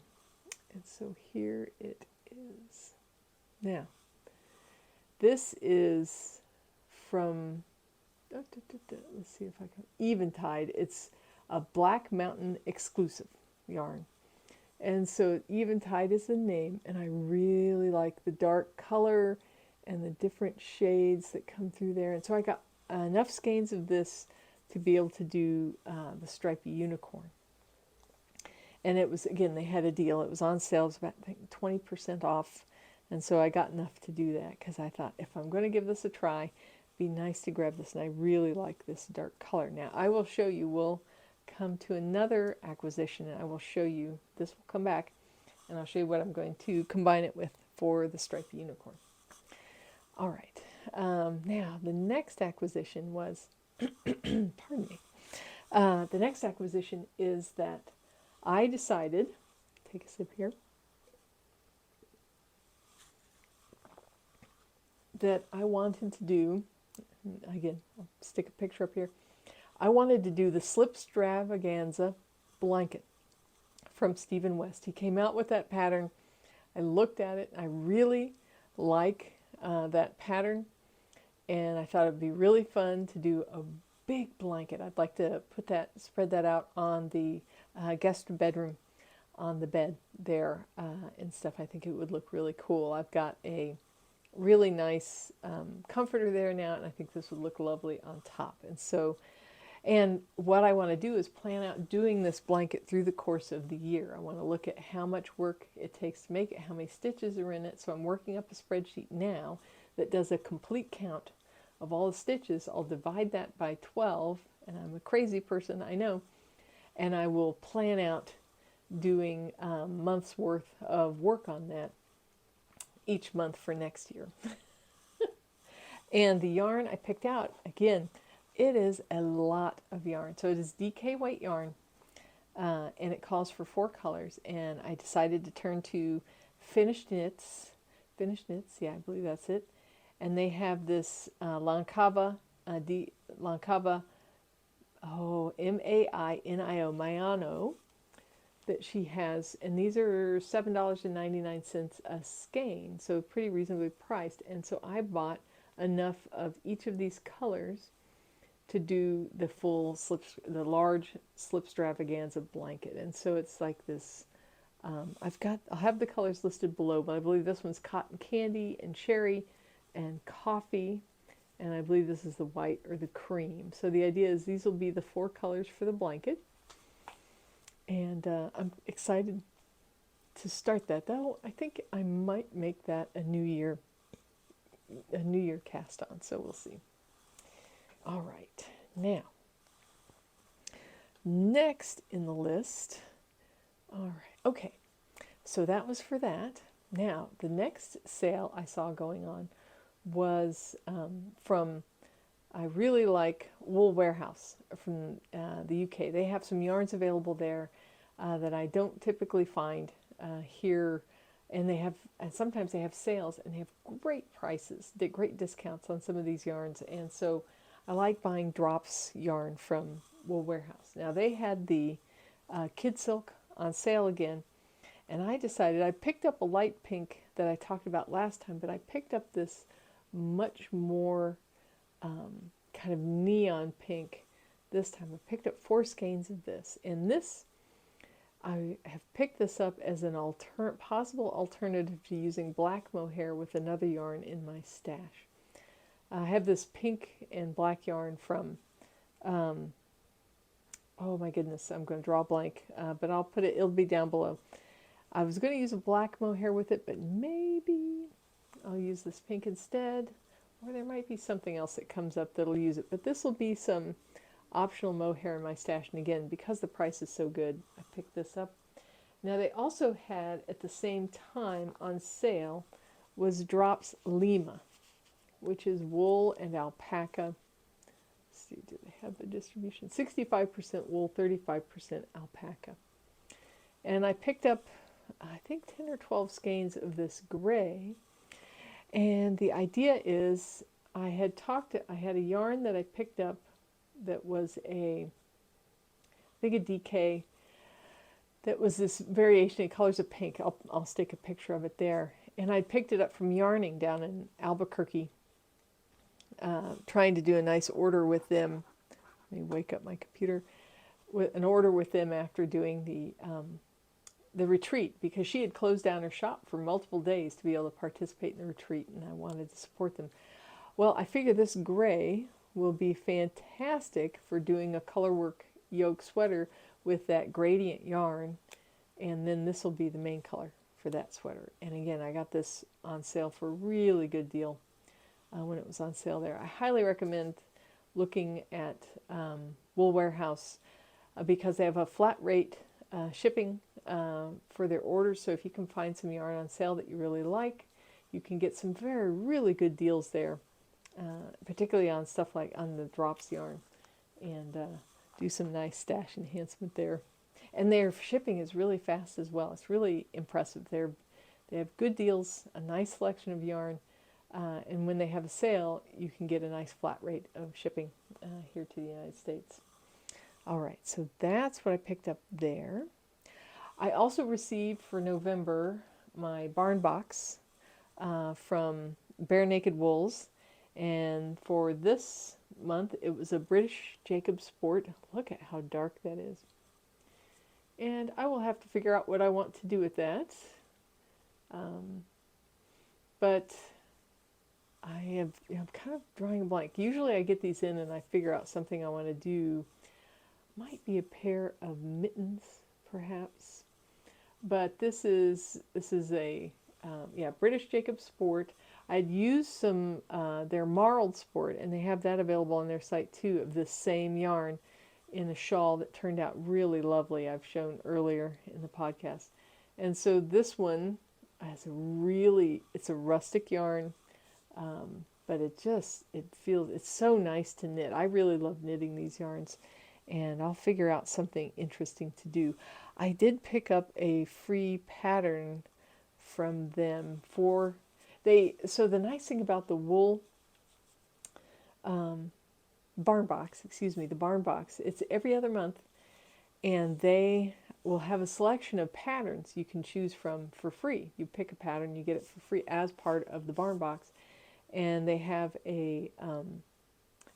And so here it is. Now, this is from, let's see if I can, Eventide. It's a Black Mountain exclusive yarn. And so Eventide is the name, and I really like the dark color and the different shades that come through there. And so I got enough skeins of this to be able to do the Stripey Unicorn. And it was, again, they had a deal. It was on sale. It was about, I think, 20% off. And so I got enough to do that because I thought, if I'm going to give this a try, it'd be nice to grab this. And I really like this dark color. Now, I will show you, we'll come to another acquisition, and I will show you, this will come back, and I'll show you what I'm going to combine it with for the Stripey Unicorn. All right. Now, the next acquisition was, pardon me, The next acquisition is that I decided, take a sip here, that I wanted to do, again, I'll stick a picture up here. I wanted to do the Slip Stravaganza blanket from Stephen West. He came out with that pattern. I looked at it. I really like that pattern, and I thought it'd be really fun to do a big blanket. I'd like to spread that out on the guest bedroom, on the bed there and stuff. I think it would look really cool. I've got a really nice comforter there now, and I think this would look lovely on top. And what I want to do is plan out doing this blanket through the course of the year. I want to look at how much work it takes to make it, how many stitches are in it. So I'm working up a spreadsheet now that does a complete count of all the stitches. I'll divide that by 12, and I'm a crazy person, I know, and I will plan out doing months worth of work on that each month for next year. And the yarn I picked out, again, it is a lot of yarn. So it is DK white yarn, and it calls for 4 colors. And I decided to turn to Finished Knits, yeah, I believe that's it. And they have this Lancava, Maino, Mayano, that she has, and these are $7.99 a skein, so pretty reasonably priced. And so I bought enough of each of these colors to do the the large Slip Stravaganza blanket. And so it's like this. I'll have the colors listed below, but I believe this one's cotton candy and cherry and coffee, and I believe this is the white or the cream. So the idea is these will be the 4 colors for the blanket, and I'm excited to start that. Though I think I might make that a New Year cast on. So we'll see. All right, now next in the list. All right, okay. So that was for that. Now the next sale I saw going on was from, I really like Wool Warehouse from the UK. They have some yarns available there that I don't typically find here, and sometimes they have sales, and they have great prices, great discounts on some of these yarns. And so I like buying drops yarn from Wool Warehouse. Now they had the Kid Silk on sale again, and I decided, I picked up a light pink that I talked about last time, but I picked up this much more kind of neon pink this time. I picked up 4 skeins of this, and this, I have picked this up as an possible alternative to using black mohair with another yarn in my stash. I have this pink and black yarn from, oh my goodness, I'm going to draw a blank, but I'll put it, it'll be down below. I was going to use a black mohair with it, but maybe I'll use this pink instead, or there might be something else that comes up that'll use it. But this will be some optional mohair in my stash, and again, because the price is so good, I picked this up. Now they also had, at the same time on sale, was Drops Lima, which is wool and alpaca. Let's see, do they have the distribution? 65% wool, 35% alpaca. And I picked up, I think, 10 or 12 skeins of this gray. And the idea is, I had a yarn that I picked up that was I think a DK, that was this variation in colors of pink. I'll stick a picture of it there. And I picked it up from Yarning down in Albuquerque, trying to do a nice order with them. Let me wake up my computer. With an order with them after doing the retreat, because she had closed down her shop for multiple days to be able to participate in the retreat, and I wanted to support them. Well, I figure this gray will be fantastic for doing a colorwork yoke sweater with that gradient yarn, and then this will be the main color for that sweater. And again, I got this on sale for a really good deal when it was on sale there. I highly recommend looking at Wool Warehouse because they have a flat rate shipping for their orders. So if you can find some yarn on sale that you really like, you can get some really good deals there, particularly on stuff like on the drops yarn. And do some nice stash enhancement there. And their shipping is really fast as well. It's really impressive. They have good deals, a nice selection of yarn, and when they have a sale, you can get a nice flat rate of shipping here to the United States. All right, so that's what I picked up there. I also received for November my barn box from Bare Naked Wools, and for this month it was a British Jacob Sport. Look at how dark that is. And I will have to figure out what I want to do with that. But I'm kind of drawing a blank. Usually I get these in and I figure out something I want to do. Might be a pair of mittens, perhaps. But this is a British Jacob Sport. I'd used some their Marled Sport, and they have that available on their site too, of this same yarn in a shawl that turned out really lovely. I've shown earlier in the podcast. And so this one has it's a rustic yarn, but it's so nice to knit. I really love knitting these yarns, and I'll figure out something interesting to do. I did pick up a free pattern from them so the nice thing about the wool barn box, it's every other month, and they will have a selection of patterns you can choose from for free. You pick a pattern, you get it for free as part of the barn box, and they have a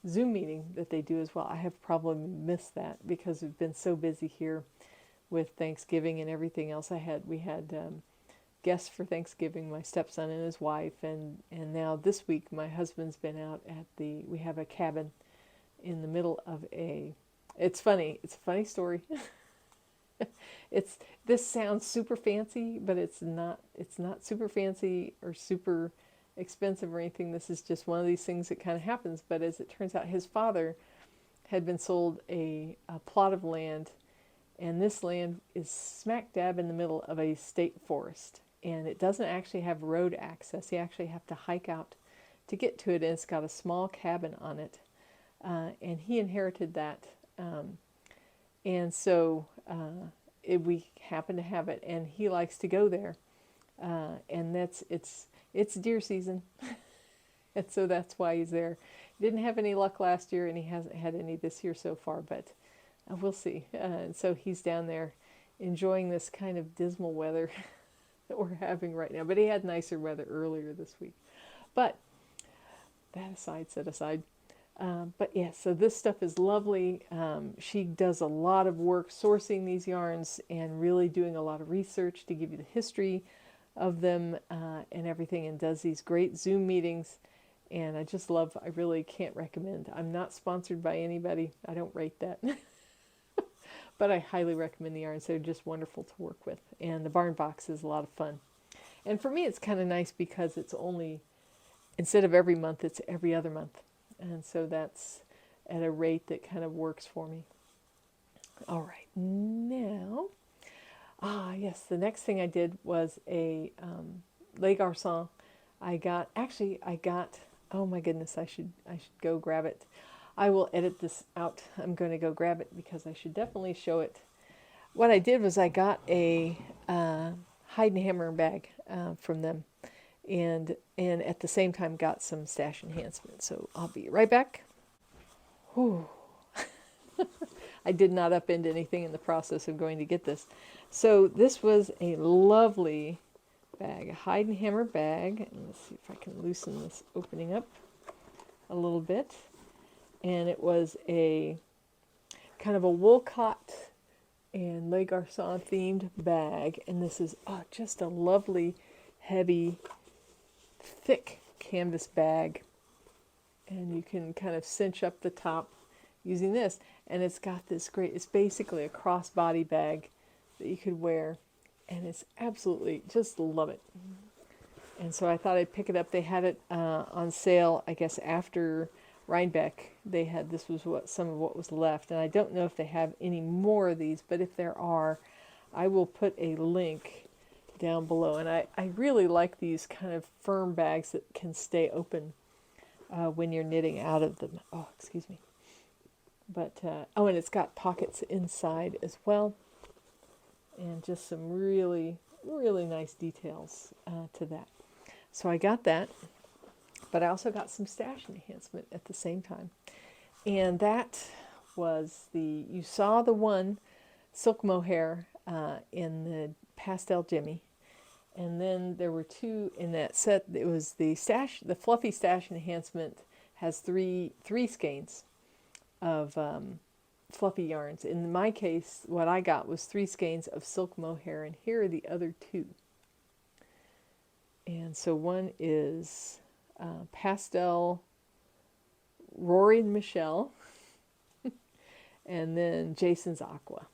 Zoom meeting that they do as well. I have probably missed that because we've been so busy here with Thanksgiving and everything else. We had guests for Thanksgiving, my stepson and his wife, and now this week my husband's been out we have a cabin in the middle of it's funny, it's a funny story. This sounds super fancy, but it's not super fancy or super expensive or anything. This is just one of these things that kind of happens. But as it turns out, his father had been sold a plot of land, and this land is smack dab in the middle of a state forest, and it doesn't actually have road access. You actually have to hike out to get to it, and it's got a small cabin on it, and he inherited that, and so we happen to have it, and he likes to go there, and it's deer season, and so that's why he's there. He didn't have any luck last year, and he hasn't had any this year so far, but we'll see. And so he's down there enjoying this kind of dismal weather that we're having right now. But he had nicer weather earlier this week. But that set aside. But yeah, so this stuff is lovely. She does a lot of work sourcing these yarns and really doing a lot of research to give you the history of them and everything, and does these great Zoom meetings. And I really can't recommend. I'm not sponsored by anybody. I don't rate that. But I highly recommend the yarns. They're just wonderful to work with. And the barn box is a lot of fun. And for me, it's kind of nice because it's only, instead of every month, it's every other month. And so that's at a rate that kind of works for me. All right, now, yes, the next thing I did was a Les Garçons. I got, oh my goodness, I should go grab it. I will edit this out. I'm going to go grab it because I should definitely show it. What I did was I got a hide and hammer bag from them, and at the same time got some stash enhancement. So I'll be right back. Whew. I did not upend anything in the process of going to get this. So this was a lovely bag, a hide and hammer bag. And let's see if I can loosen this opening up a little bit. And it was a kind of a Woolcott and Les Garçons themed bag. And this is just a lovely, heavy, thick canvas bag. And you can kind of cinch up the top using this. And it's got this great, it's basically a crossbody bag that you could wear. And it's absolutely, just love it. And so I thought I'd pick it up. They had it on sale, I guess, after Rhinebeck. This was some of what was left, and I don't know if they have any more of these, but if there are, I will put a link down below. And I really like these kind of firm bags that can stay open when you're knitting out of them. Oh, excuse me. But, oh, and it's got pockets inside as well, and just some really, really nice details to that. So I got that, but I also got some stash enhancement at the same time. And that was you saw the one silk mohair in the pastel Jimmy. And then there were two in that set. It was the fluffy stash enhancement has three skeins of fluffy yarns. In my case, what I got was 3 skeins of silk mohair, and here are the other 2. And so one is pastel Rory and Michelle, and then Jason's aqua.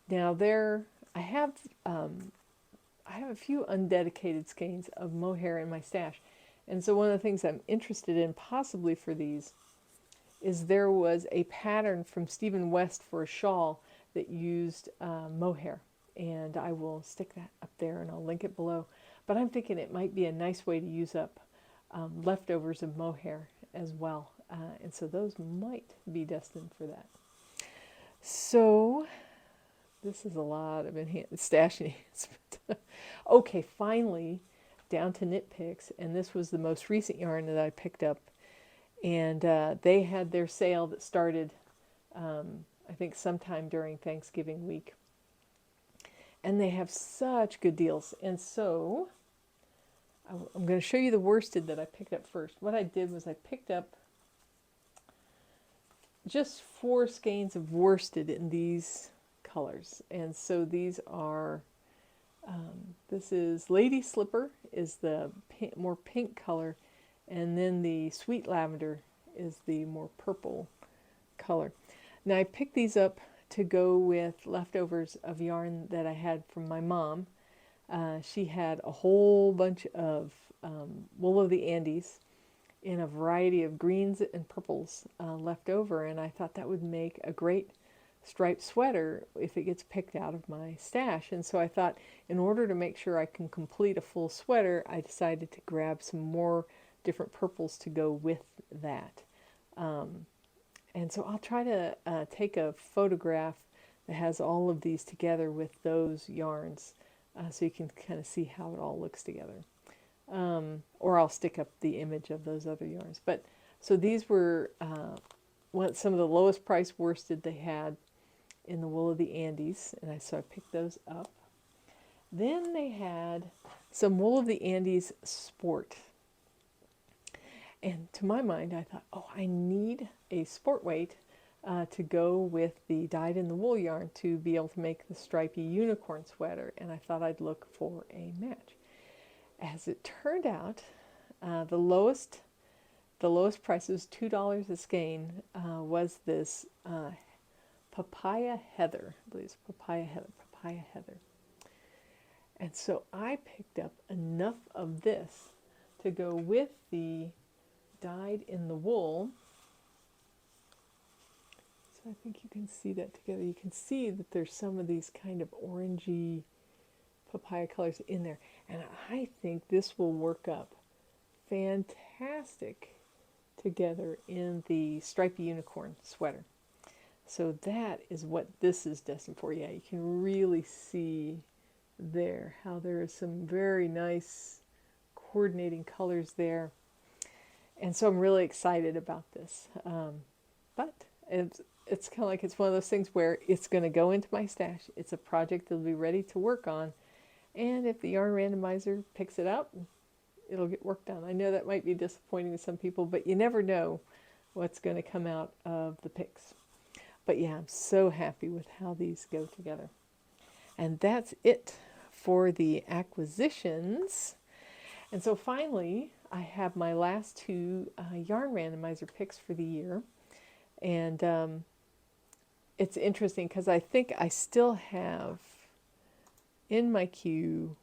Now I have a few undedicated skeins of mohair in my stash, and so one of the things I'm interested in possibly for these is there was a pattern from Stephen West for a shawl that used mohair, and I will stick that up there and I'll link it below. But I'm thinking it might be a nice way to use up leftovers of mohair as well, and so those might be destined for that. So this is a lot of stash enhancement. Okay, finally down to knit picks, and this was the most recent yarn that I picked up. And they had their sale that started, I think, sometime during Thanksgiving week. And they have such good deals. And so I'm going to show you the worsted that I picked up first. What I did was I picked up just 4 skeins of worsted in these colors. And so these are, this is Lady Slipper is the more pink color. And then the sweet lavender is the more purple color. Now I picked these up to go with leftovers of yarn that I had from my mom. She had a whole bunch of wool of the Andes in a variety of greens and purples left over, and I thought that would make a great striped sweater if it gets picked out of my stash. And so I thought, in order to make sure I can complete a full sweater, I decided to grab some more different purples to go with that. And so I'll try to take a photograph that has all of these together with those yarns so you can kind of see how it all looks together. Or I'll stick up the image of those other yarns. But so these were some of the lowest price worsted they had in the wool of the Andes, and so I picked those up. Then they had some wool of the Andes sport. And to my mind, I thought, oh, I need a sport weight to go with the dyed in the wool yarn to be able to make the Stripey Unicorn sweater. And I thought I'd look for a match. As it turned out, the lowest price was $2 a skein, was this Papaya Heather. I believe it's Papaya Heather. And so I picked up enough of this to go with the dyed in the wool. So I think you can see that together. You can see that there's some of these kind of orangey papaya colors in there. And I think this will work up fantastic together in the Stripey Unicorn sweater. So that is what this is destined for. Yeah, you can really see there how there is some very nice coordinating colors there. And so I'm really excited about this. But it's kind of like it's one of those things where it's going to go into my stash. It's a project that'll be ready to work on. And if the yarn randomizer picks it up, it'll get worked on. I know that might be disappointing to some people, but you never know what's going to come out of the picks. But yeah, I'm so happy with how these go together. And that's it for the acquisitions. And so finally, I have my last 2 yarn randomizer picks for the year. And it's interesting because I think I still have in my queue,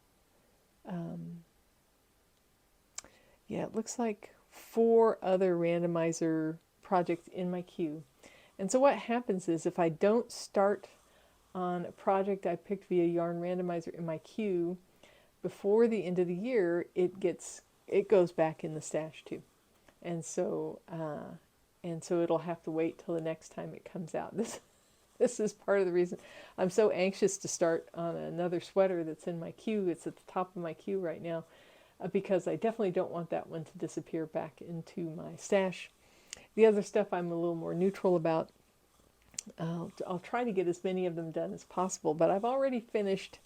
it looks like 4 other randomizer projects in my queue. And so what happens is if I don't start on a project I picked via yarn randomizer in my queue before the end of the year, it goes back in the stash too. And so and so it'll have to wait till the next time it comes out. This is part of the reason I'm so anxious to start on another sweater that's in my queue. It's at the top of my queue right now, because I definitely don't want that one to disappear back into my stash. The other stuff I'm a little more neutral about. I'll try to get as many of them done as possible, but I've already finished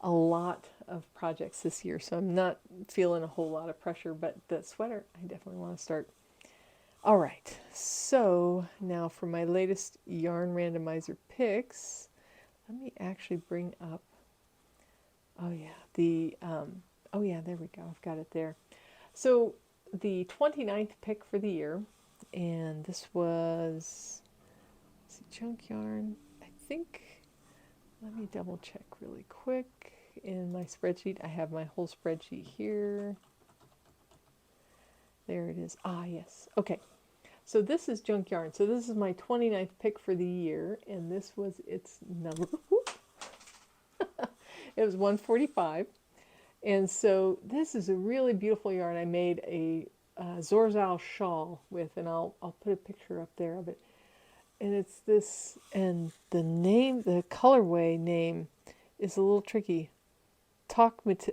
a lot of projects this year, so I'm not feeling a whole lot of pressure, but the sweater I definitely want to start. All right, so now for my latest yarn randomizer picks, let me actually bring up, oh yeah, there we go, I've got it there. So the 29th pick for the year, and this was, let's see, junk yarn, I think, let me double check really quick. In my spreadsheet, I have my whole spreadsheet here. There it is. Ah, yes. Okay. So this is junk yarn. So this is my 29th pick for the year, and this was its number. It was 145. And so this is a really beautiful yarn. I made a Zorzal shawl with, and I'll put a picture up there of it. And it's this, and the name, the colorway name is a little tricky. Tokmatone.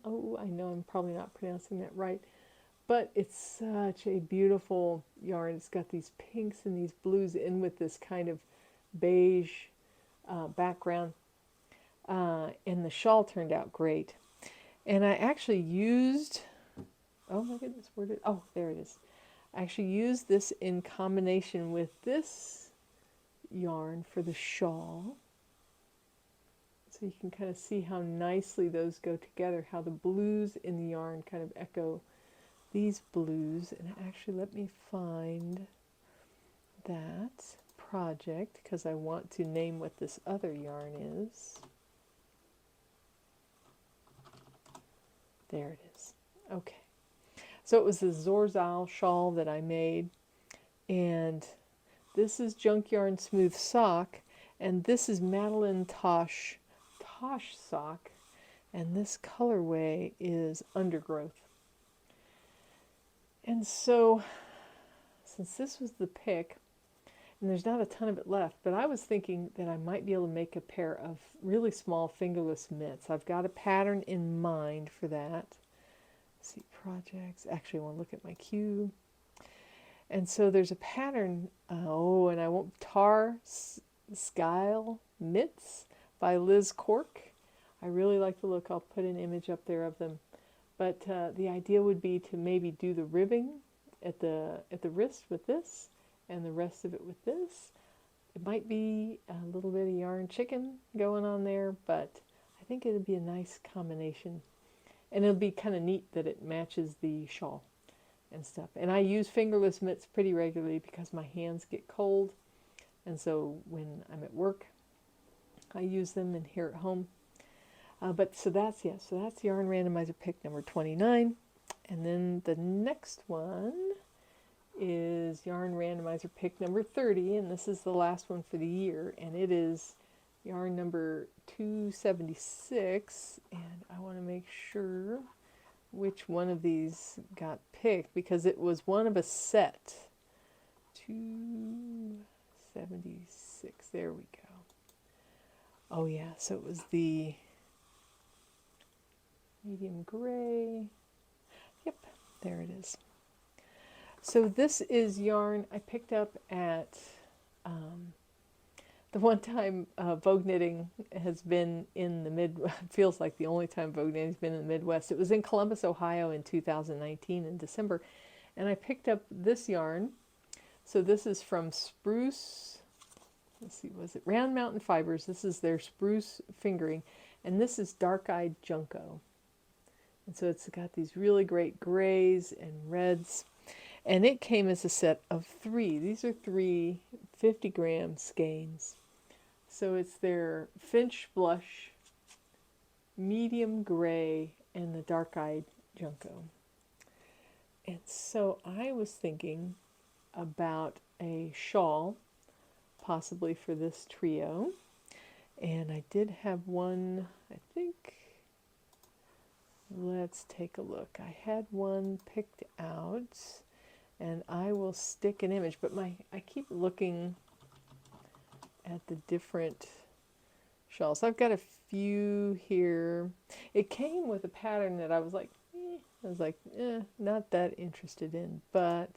Oh, I know I'm probably not pronouncing that right. But it's such a beautiful yarn. It's got these pinks and these blues in with this kind of beige background. And the shawl turned out great. And I actually used, oh my goodness, where did, oh, there it is. I actually used this in combination with this yarn for the shawl. So you can kind of see how nicely those go together, how the blues in the yarn kind of echo these blues. And actually, let me find that project, because I want to name what this other yarn is. There it is. Okay. So it was the Zorzal shawl that I made, and this is Junk Yarn Smooth Sock, and this is Madeline Tosh Sock, and this colorway is Undergrowth. And so, since this was the pick, and there's not a ton of it left, but I was thinking that I might be able to make a pair of really small fingerless mitts. I've got a pattern in mind for that. Let's see, projects. Actually, I want to look at my queue. And so there's a pattern, and I won't, Tar Skyle Mitts by Liz Cork. I really like the look. I'll put an image up there of them. But the idea would be to maybe do the ribbing at the wrist with this, and the rest of it with this. It might be a little bit of yarn chicken going on there, but I think it would be a nice combination. And it'll be kind of neat that it matches the shawl and stuff. And I use fingerless mitts pretty regularly because my hands get cold. And so when I'm at work, I use them, and here at home. So that's Yarn Randomizer pick number 29. And then the next one is Yarn Randomizer pick number 30, and this is the last one for the year, and it is yarn number 276, and I want to make sure which one of these got picked, because it was one of a set. 276, there we go. Oh yeah, so it was the medium gray. Yep, there it is. So this is yarn I picked up at the one time Vogue Knitting has been in the feels like the only time Vogue Knitting has been in the Midwest. It was in Columbus, Ohio in 2019 in December. And I picked up this yarn. So this is from Spruce. Let's see, was it Round Mountain Fibers? This is their Spruce fingering. And this is Dark-Eyed Junco. And so it's got these really great grays and reds. And it came as a set of 3. These are 3 50-gram skeins. So it's their Finch Blush, medium gray, and the Dark-Eyed Junco. And so I was thinking about a shawl, possibly for this trio. And I did have one, I think, let's take a look. I had one picked out. and I will stick an image, but I keep looking at the different shawls. I've got a few here. It came with a pattern that I was like, not that interested in, but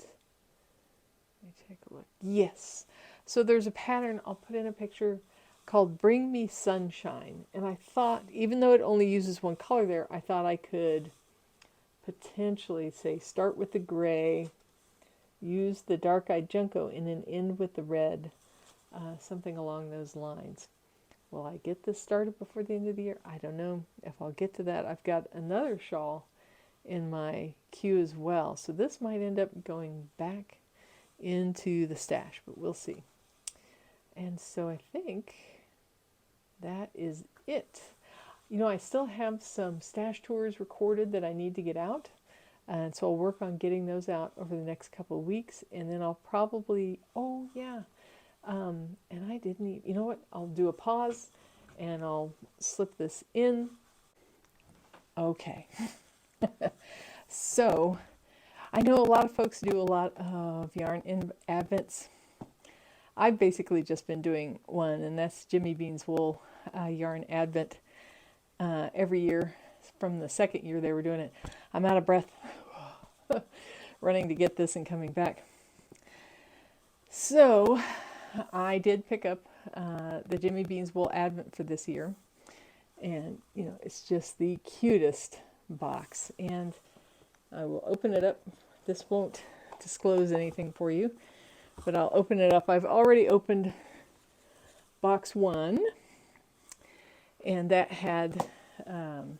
let me take a look. Yes. So there's a pattern, I'll put in a picture, called Bring Me Sunshine. And I thought, even though it only uses one color there, I thought I could potentially say start with the gray, use the dark-eyed Junco, and then end with the red, something along those lines. Will I get this started before the end of the year? I don't know if I'll get to that. I've got another shawl in my queue as well, so this might end up going back into the stash, but we'll see. And so I think that is it. You know, I still have some stash tours recorded that I need to get out, and so I'll work on getting those out over the next couple of weeks, and then I'll probably, oh yeah, and I didn't even, you know what, I'll do a pause and I'll slip this in. Okay. So I know a lot of folks do a lot of yarn in Advents. I've basically just been doing one, and that's Jimmy Bean's Wool Yarn Advent every year from the second year they were doing it. I'm out of breath running to get this and coming back. So I did pick up the Jimmy Bean's Wool Advent for this year, and you know, it's just the cutest box, and I will open it up. This won't disclose anything for you, but I'll open it up. I've already opened box 1, and that had, and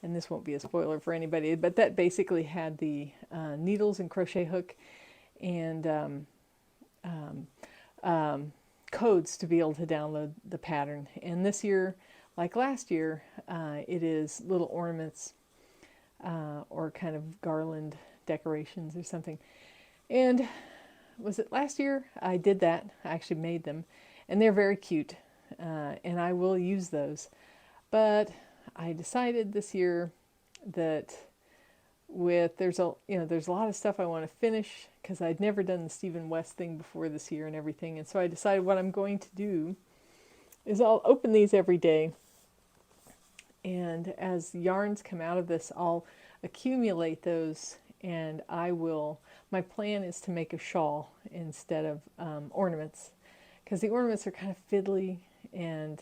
this won't be a spoiler for anybody, but that basically had the needles and crochet hook and codes to be able to download the pattern. And this year, like last year, it is little ornaments or kind of garland decorations or something. And was it last year? I did that. I actually made them, and they're very cute, and I will use those. But I decided this year that there's a lot of stuff I want to finish, because I'd never done the Stephen West thing before this year and everything, and so I decided what I'm going to do is I'll open these every day, and as yarns come out of this, I'll accumulate those, and my plan is to make a shawl instead of ornaments, because the ornaments are kind of fiddly, and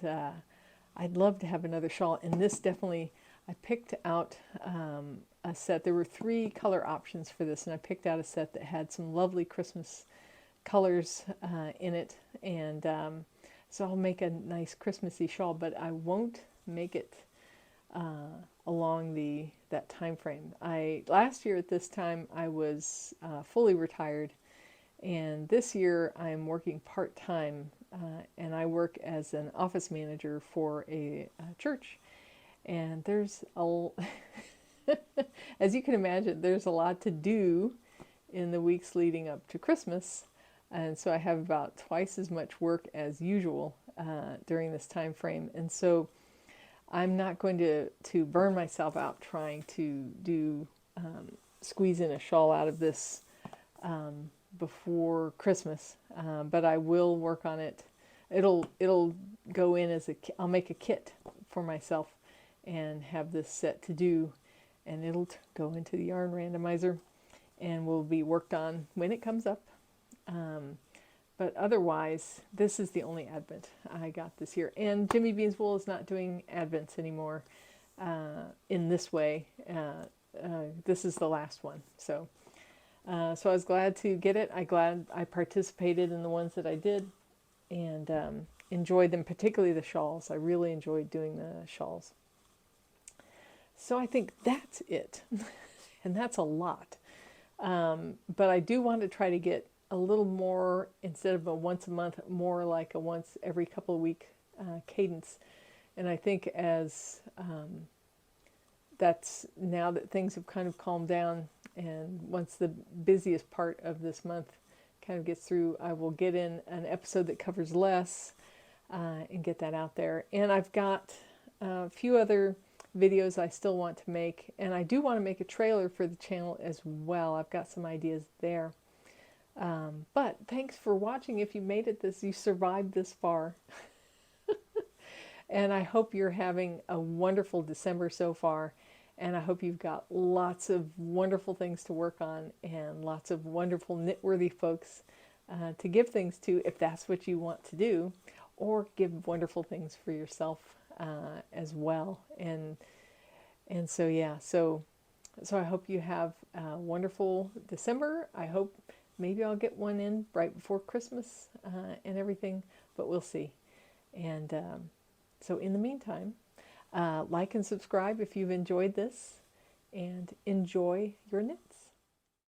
I'd love to have another shawl. And this definitely, I picked out a set. There were 3 color options for this, and I picked out a set that had some lovely Christmas colors in it, and so I'll make a nice Christmassy shawl, but I won't make it along that time frame. Last year at this time I was fully retired, and this year I'm working part-time, and I work as an office manager for a church, and there's as you can imagine, there's a lot to do in the weeks leading up to Christmas, and so I have about twice as much work as usual during this time frame, and so I'm not going to burn myself out trying to squeeze in a shawl out of this before Christmas, but I will work on it. It'll go in as I'll make a kit for myself and have this set to do, and it'll go into the yarn randomizer and will be worked on when it comes up. But otherwise, this is the only Advent I got this year. And Jimmy Bean's Wool is not doing Advents anymore in this way. This is the last one. So I was glad to get it. I'm glad I participated in the ones that I did, and enjoyed them, particularly the shawls. I really enjoyed doing the shawls. So I think that's it. And that's a lot. But I do want to try to get a little more, instead of a once a month, more like a once every couple of week cadence. And I think as that's now that things have kind of calmed down, and once the busiest part of this month kind of gets through, I will get in an episode that covers less and get that out there. And I've got a few other videos I still want to make, and I do want to make a trailer for the channel as well. I've got some ideas there. But thanks for watching. If you made it this, you survived this far. And I hope you're having a wonderful December so far. And I hope you've got lots of wonderful things to work on and lots of wonderful knitworthy folks to give things to if that's what you want to do, or give wonderful things for yourself as well. And so yeah, so I hope you have a wonderful December. I hope maybe I'll get one in right before Christmas and everything, but we'll see. And so in the meantime, like and subscribe if you've enjoyed this, and enjoy your knits.